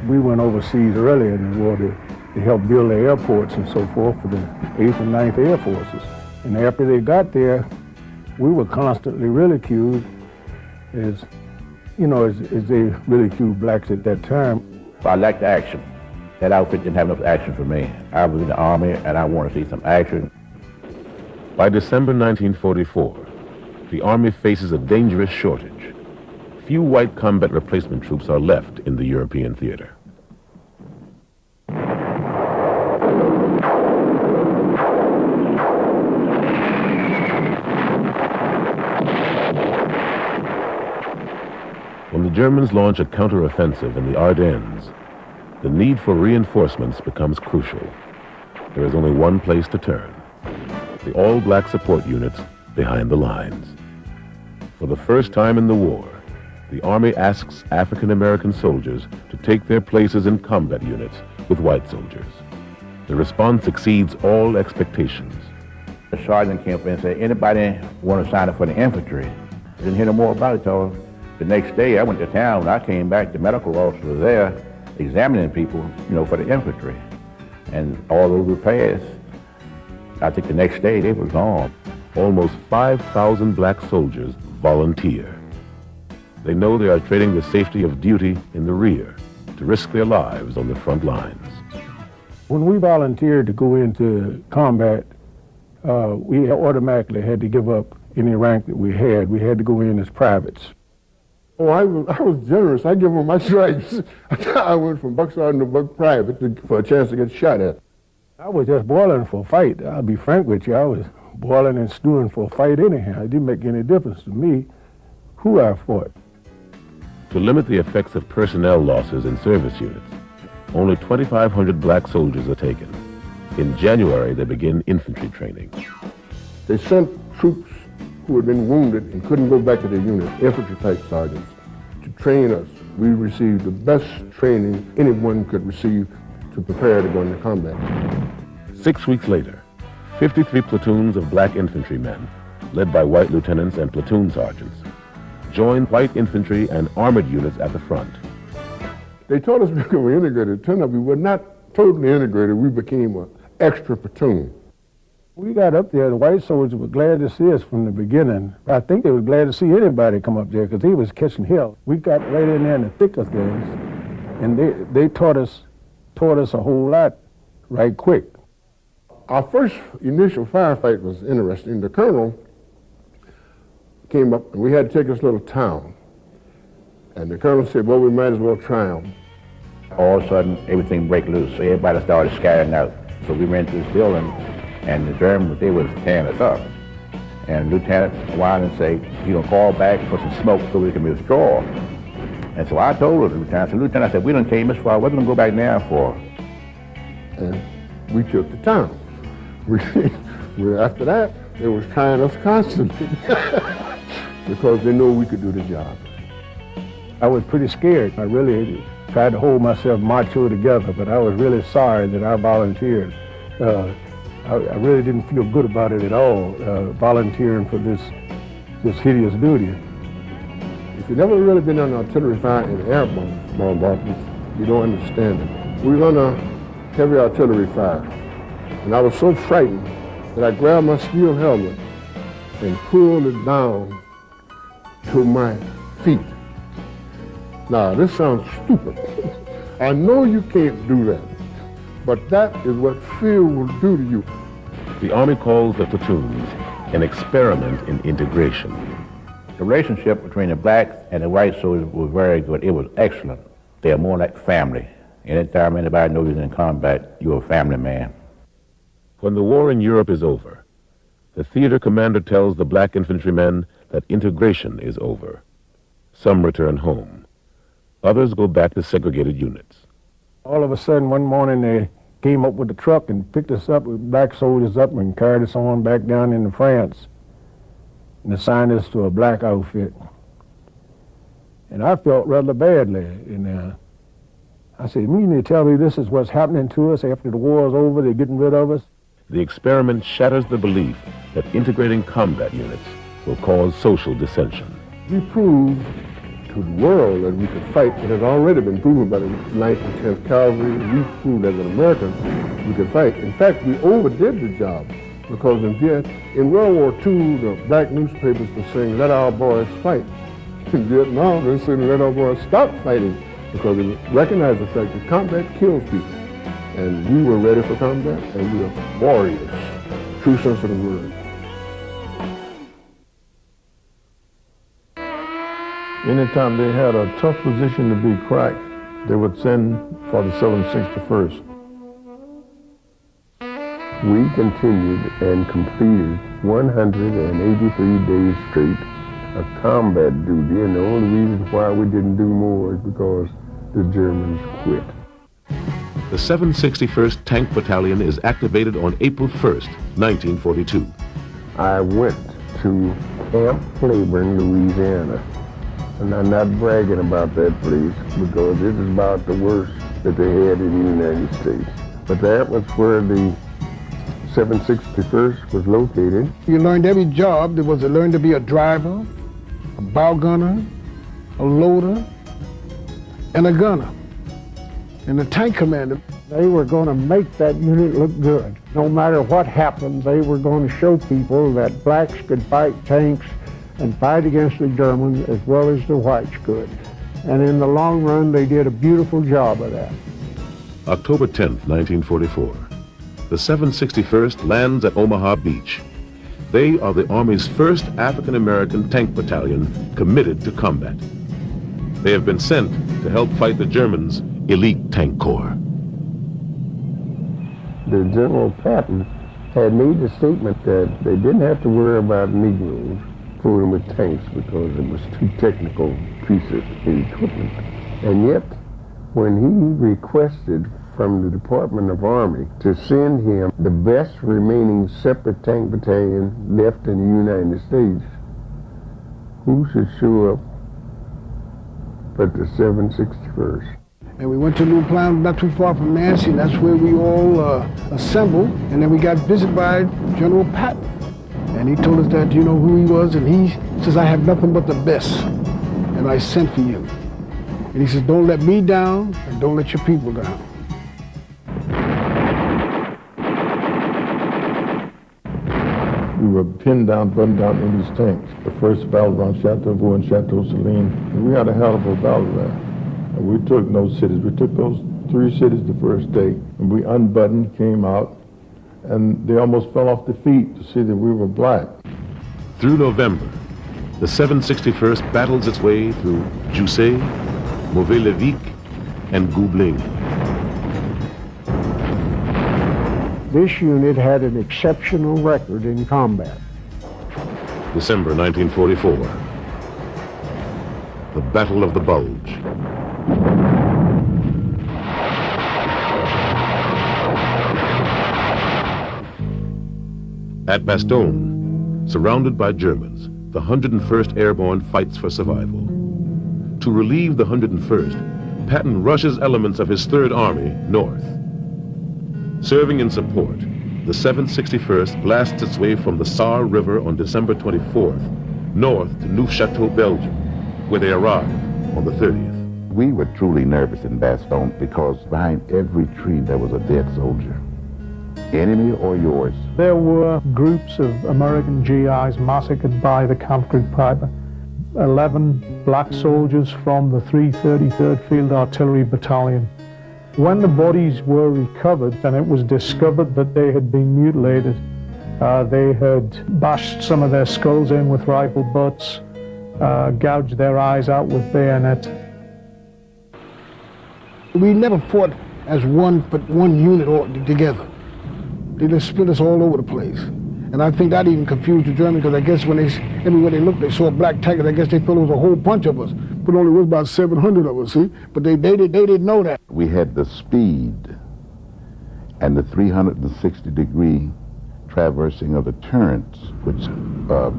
Speaker 5: We went overseas earlier in the war to help build the airports and so forth for the 8th and 9th Air Forces. And after they got there, we were constantly ridiculed as they ridiculed blacks at that time.
Speaker 7: I liked action. That outfit didn't have enough action for me. I was in the Army and I wanted to see some action.
Speaker 6: By December 1944, the Army faces a dangerous shortage. Few white combat replacement troops are left in the European theater. When the Germans launch a counteroffensive in the Ardennes, the need for reinforcements becomes crucial. There is only one place to turn: the all-black support units behind the lines. For the first time in the war, the Army asks African-American soldiers to take their places in combat units with white soldiers. The response exceeds all expectations.
Speaker 7: The sergeant came up and said, anybody want to sign up for the infantry? I didn't hear no more about it till the next day. I went to town. When I came back, the medical officer was there examining people, for the infantry. And all those were passed. I think the next day they were gone.
Speaker 6: Almost 5,000 black soldiers volunteer. They know they are trading the safety of duty in the rear to to risk their lives on the front lines.
Speaker 13: When we volunteered to go into combat, we automatically had to give up any rank that we had. We had to go in as privates.
Speaker 4: Oh, I was generous. I give them my stripes. I went from buck sergeant to buck private for a chance to get shot at.
Speaker 13: I was just boiling for a fight. I'll be frank with you. I was boiling and stewing for a fight anyhow. It didn't make any difference to me who I fought.
Speaker 6: To limit the effects of personnel losses in service units, only 2,500 black soldiers are taken. In January, they begin infantry training.
Speaker 4: They sent troops who had been wounded and couldn't go back to their unit, infantry-type sergeants, to train us. We received the best training anyone could receive to prepare to go into combat.
Speaker 6: 6 weeks later, 53 platoons of black infantrymen, led by white lieutenants and platoon sergeants, joined white infantry and armored units at the front.
Speaker 4: They told us we were integrated. It turned out we were not totally integrated. We became an extra platoon.
Speaker 13: We got up there, the white soldiers were glad to see us from the beginning. I think they were glad to see anybody come up there because they was catching hell. We got right in there in the thick of things, and they taught us a whole lot right quick.
Speaker 4: Our first initial firefight was interesting. The colonel came up, and we had to take this little town. And the colonel said, well, we might as well try them.
Speaker 7: All of a sudden, everything break loose. So everybody started scattering out. So we ran to this building, and the Germans, they was tearing us up. And Lieutenant whined and said, you know, call back for some smoke so we can withdraw. And so I told the Lieutenant, I said, we done came this far, what are we gonna go back now for?
Speaker 4: And we took the town. After that, they was trying us constantly because they knew we could do the job.
Speaker 13: I was pretty scared. I really tried to hold myself macho together, but I was really sorry that I volunteered. I really didn't feel good about it at all, volunteering for this hideous duty.
Speaker 4: If you've never really been on artillery fire in air bombardment, you don't understand it. We were on a heavy artillery fire, and I was so frightened that I grabbed my steel helmet and pulled it down to my feet. Now, this sounds stupid. I know you can't do that, but that is what fear will do to you.
Speaker 6: The Army calls the platoons an experiment in integration.
Speaker 7: The relationship between the blacks and the white soldiers was very good. It was excellent. They are more like family. Anytime anybody knows you're in combat, you're a family man.
Speaker 6: When the war in Europe is over, the theater commander tells the black infantrymen that integration is over. Some return home. Others go back to segregated units.
Speaker 13: All of a sudden, one morning, they came up with the truck and picked us up with black soldiers up and carried us on back down into France and assigned us to a black outfit. And I felt rather badly. And I said, you mean to tell me this is what's happening to us after the war is over, they're getting rid of us?
Speaker 6: The experiment shatters the belief that integrating combat units will cause social dissension.
Speaker 4: We proved to the world that we could fight. It had already been proven by the 9th and 10th Cavalry. We proved as an American we could fight. In fact, we overdid the job because in World War II, the black newspapers were saying, let our boys fight. In Vietnam, they're saying, let our boys stop fighting because they recognized the fact that combat kills people. And we were ready for combat, and we were warriors, true sense of the word.
Speaker 9: Anytime they had a tough position to be cracked, they would send for the 761st.
Speaker 3: We continued and completed 183 days straight of combat duty, and the only reason why we didn't do more is because the Germans quit.
Speaker 6: The 761st Tank Battalion is activated on April 1st, 1942.
Speaker 3: I went to Camp Claiborne, Louisiana. And I'm not bragging about that place because it is about the worst that they had in the United States. But that was where the 761st was located.
Speaker 1: You learned every job. There was to learn to be a driver, a bow gunner, a loader, and a gunner. And the tank commander.
Speaker 15: They were going to make that unit look good. No matter what happened, they were going to show people that blacks could fight tanks and fight against the Germans as well as the whites could. And in the long run, they did a beautiful job of that.
Speaker 6: October 10th, 1944. The 761st lands at Omaha Beach. They are the Army's first African-American tank battalion committed to combat. They have been sent to help fight the Germans' elite tank corps.
Speaker 3: The General Patton had made the statement that they didn't have to worry about Negroes fooling with tanks because it was too technical pieces of equipment. And yet, when he requested from the Department of Army to send him the best remaining separate tank battalion left in the United States, who should show up but the 761st?
Speaker 16: And we went to a little plant not too far from Nancy, and that's where we all assembled. And then we got visited by General Patton. And he told us that, you know, who he was, and he says, I have nothing but the best, and I sent for you. And he says, don't let me down, and don't let your people down.
Speaker 11: We were pinned down, buttoned down in these tanks. The first battle around Chateaubourg and Chateau Saline. And we had a hell of a battle there. And we took those cities. We took those 3 cities the first day. And we unbuttoned, came out, and they almost fell off their feet to see that we were black.
Speaker 6: Through November, the 761st battles its way through Jussey, Mauvais-le-Vic, and Goubling.
Speaker 15: This unit had an exceptional record in combat.
Speaker 6: December 1944. The Battle of the Bulge. At Bastogne, surrounded by Germans, the 101st Airborne fights for survival. To relieve the 101st, Patton rushes elements of his 3rd Army north. Serving in support, the 761st blasts its way from the Sarre River on December 24th, north to Neufchâteau, Belgium, where they arrive on the 30th.
Speaker 17: We were truly nervous in Bastogne because behind every tree there was a dead soldier. Enemy or yours?
Speaker 19: There were groups of American GIs massacred by the Kampfgruppe Piper. 11 black soldiers from the 333rd Field Artillery Battalion. When the bodies were recovered and it was discovered that they had been mutilated, they had bashed some of their skulls in with rifle butts, gouged their eyes out with bayonets.
Speaker 16: We never fought as one unit all together. They just split us all over the place. And I think that even confused the Germans, because I guess when everywhere they looked, they saw black tankers. I guess they thought it was a whole bunch of us, but only was about 700 of us, see? But they didn't know that.
Speaker 17: We had the speed and the 360-degree traversing of the turrets, which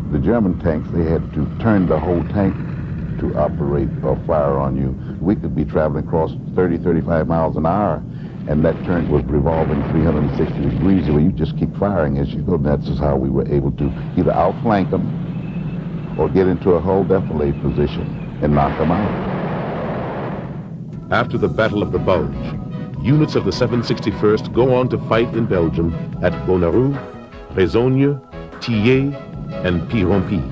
Speaker 17: the German tanks, they had to turn the whole tank to operate or fire on you. We could be traveling across 30, 35 miles an hour, and that turret was revolving 360 degrees, where you just keep firing as you go. And that's just how we were able to either outflank them or get into a hull defilade position and knock them out.
Speaker 6: After the Battle of the Bulge, units of the 761st go on to fight in Belgium at Bonarou, Raisogne, Tillet, and Pirompi.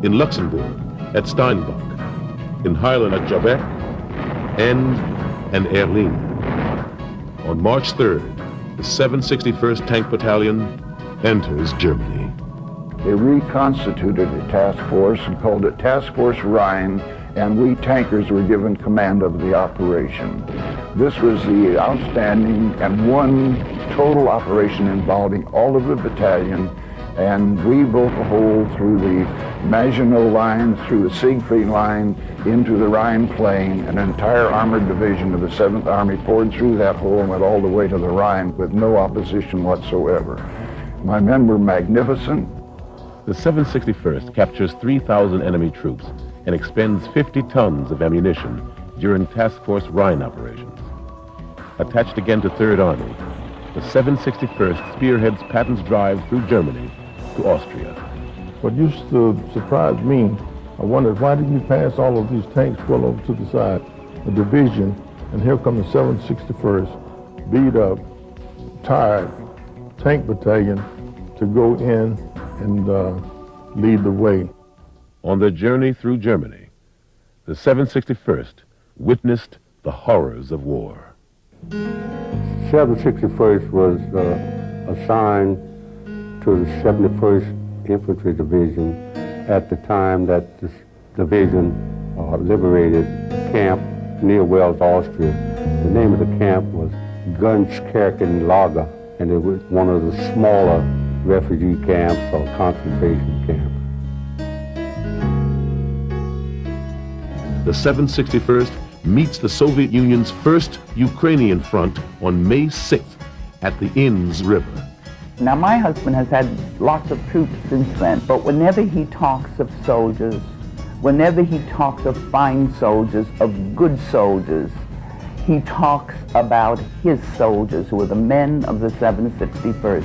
Speaker 6: In Luxembourg, at Steinbach. In Highland at Jabek, and Erling. On March 3rd, the 761st Tank Battalion enters Germany.
Speaker 20: They reconstituted a task force and called it Task Force Rhine, and we tankers were given command of the operation. This was the outstanding and one total operation involving all of the battalion, and we broke a hole through the Maginot Line, through the Siegfried Line, into the Rhine Plain. An entire armored division of the 7th Army poured through that hole and went all the way to the Rhine with no opposition whatsoever. My men were magnificent.
Speaker 6: The 761st captures 3,000 enemy troops and expends 50 tons of ammunition during Task Force Rhine operations. Attached again to 3rd Army, the 761st spearheads Patton's drive through Germany to Austria.
Speaker 11: What used to surprise me, I wondered, why did you pass all of these tanks well over to the side? A division, and here come the 761st, beat up, tired tank battalion to go in and lead the way.
Speaker 6: On their journey through Germany, the the 761st witnessed the horrors of war.
Speaker 8: 761st was assigned to the 71st Infantry Division at the time that this division liberated camp near Wels, Austria. The name of the camp was Gunskirchenlager, and it was one of the smaller refugee camps or concentration camps.
Speaker 6: The 761st meets the Soviet Union's first Ukrainian front on May 6th at the Inns River.
Speaker 2: Now, my husband has had lots of troops since then, but whenever he talks of soldiers, whenever he talks of fine soldiers, of good soldiers, he talks about his soldiers, who are the men of the 761st.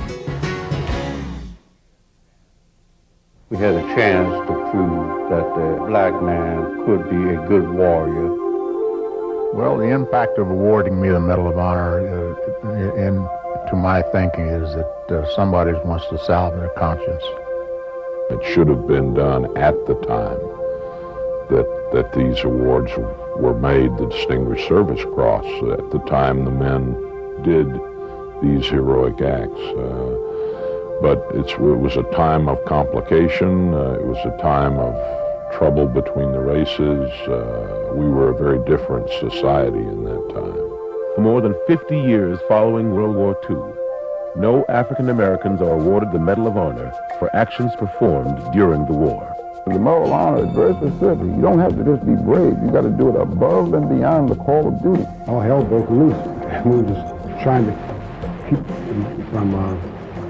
Speaker 8: We had a chance to prove that the black man could be a good warrior.
Speaker 11: Well, the impact of awarding me the Medal of Honor, to my thinking, is that somebody wants to salve their conscience.
Speaker 24: It should have been done at the time that these awards were made, the Distinguished Service Cross, at the time the men did these heroic acts. But it was a time of complication. It was a time of trouble between the races. We were a very different society in that time.
Speaker 6: For more than 50 years following World War II, no African Americans are awarded the Medal of Honor for actions performed during the war.
Speaker 3: The Medal of Honor is very specific. You don't have to just be brave. You got to do it above and beyond the call of duty.
Speaker 1: All hell broke loose. We were just trying to keep them from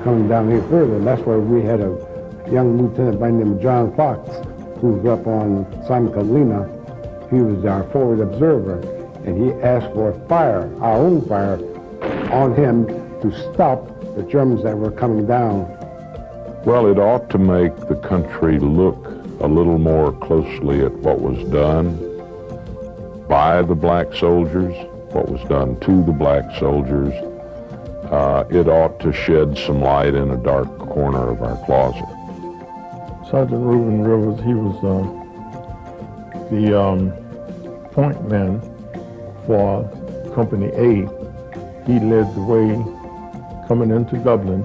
Speaker 1: coming down here further. And that's why we had a young lieutenant by the name of John Fox, who was up on San Catalina. He was our forward observer, and he asked for fire, our own fire, on him to stop the Germans that were coming down.
Speaker 24: Well, it ought to make the country look a little more closely at what was done by the black soldiers, what was done to the black soldiers. It ought to shed some light in a dark corner of our closet.
Speaker 12: Sergeant Reuben Rivers, he was the point man for Company A. He led the way coming into Dublin.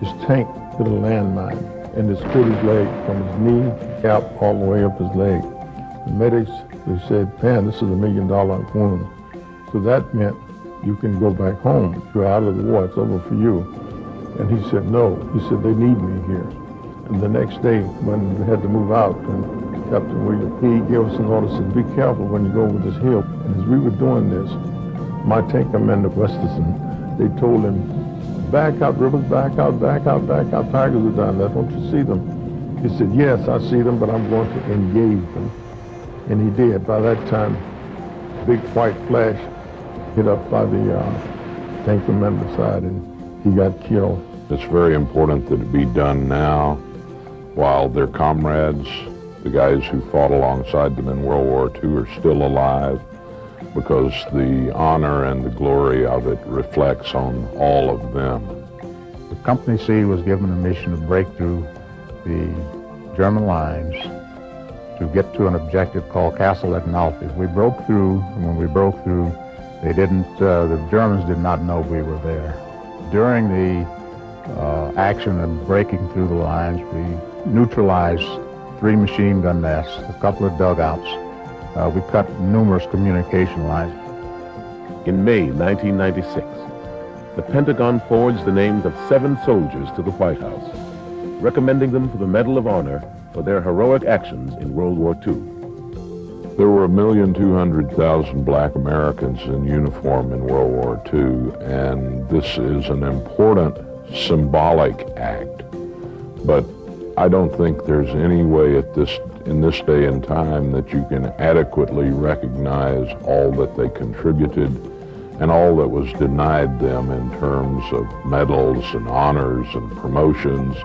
Speaker 12: His tank hit a landmine and it split his leg from his knee cap all the way up his leg. The medics, they said, man, this is $1 million wound. So that meant you can go back home. You're out of the war, it's over for you. And he said, no. He said, they need me here. And the next day, when we had to move out, and Captain William, he gave us an order, said, be careful when you go over this hill. And as we were doing this, my tank commander, Westerson, they told him, back out, Rivers, back out, back out, back out. Tigers are down there, don't you see them? He said, yes, I see them, but I'm going to engage them. And he did. By that time, big white flash hit up by the tank commander's side, and he got killed.
Speaker 24: It's very important that it be done now while their comrades, the guys who fought alongside them in World War II, are still alive, because the honor and the glory of it reflects on all of them.
Speaker 11: The Company C was given a mission to break through the German lines to get to an objective called Castle Etnalfi. We broke through, and when we broke through, they didn't, the Germans did not know we were there. During the action of breaking through the lines, we neutralized 3 machine gun nests, a couple of dugouts. We cut numerous communication lines.
Speaker 6: In May 1996, the Pentagon forged the names of 7 soldiers to the White House, recommending them for the Medal of Honor for their heroic actions in World War II.
Speaker 24: There were 1,200,000 black Americans in uniform in World War II, and this is an important symbolic act. But I don't think there's any way in this day and time that you can adequately recognize all that they contributed and all that was denied them in terms of medals and honors and promotions.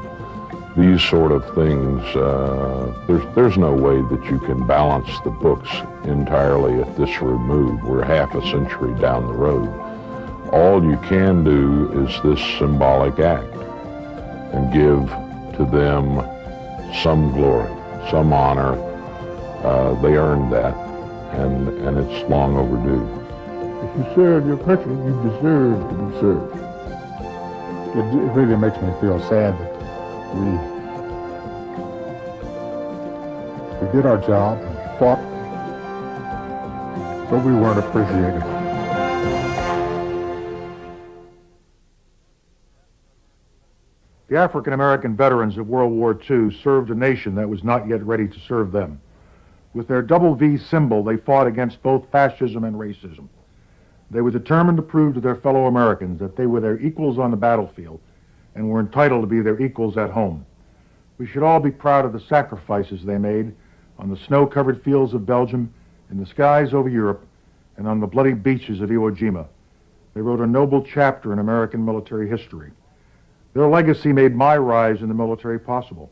Speaker 24: These sort of things, there's no way that you can balance the books entirely at this remove. We're half a century down the road. All you can do is this symbolic act and give to them some glory, some honor. They earned that. and it's long overdue.
Speaker 4: If you serve your country, you deserve to be served.
Speaker 11: It really makes me feel sad that we did our job, we fought, but we weren't appreciated.
Speaker 10: The African-American veterans of World War II served a nation that was not yet ready to serve them. With their double V symbol, they fought against both fascism and racism. They were determined to prove to their fellow Americans that they were their equals on the battlefield and were entitled to be their equals at home. We should all be proud of the sacrifices they made on the snow-covered fields of Belgium, in the skies over Europe, and on the bloody beaches of Iwo Jima. They wrote a noble chapter in American military history. Their legacy made my rise in the military possible.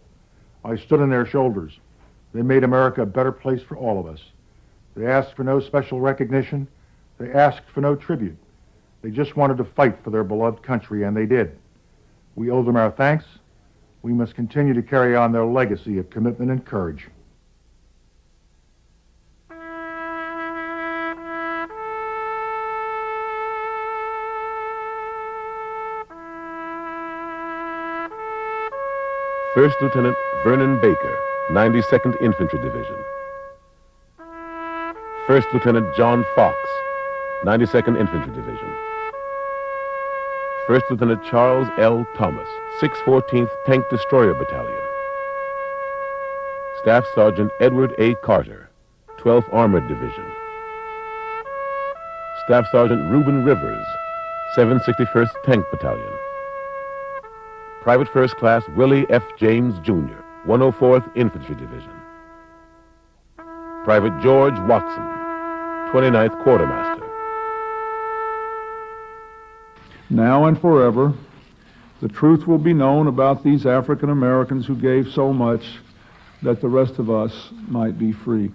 Speaker 10: I stood on their shoulders. They made America a better place for all of us. They asked for no special recognition. They asked for no tribute. They just wanted to fight for their beloved country, and they did. We owe them our thanks. We must continue to carry on their legacy of commitment and courage.
Speaker 6: First Lieutenant Vernon Baker, 92nd Infantry Division. First Lieutenant John Fox, 92nd Infantry Division. First Lieutenant Charles L. Thomas, 614th Tank Destroyer Battalion. Staff Sergeant Edward A. Carter, 12th Armored Division. Staff Sergeant Reuben Rivers, 761st Tank Battalion. Private First Class Willie F. James, Jr., 104th Infantry Division. Private George Watson, 29th Quartermaster.
Speaker 14: Now and forever, the truth will be known about these African Americans who gave so much that the rest of us might be free.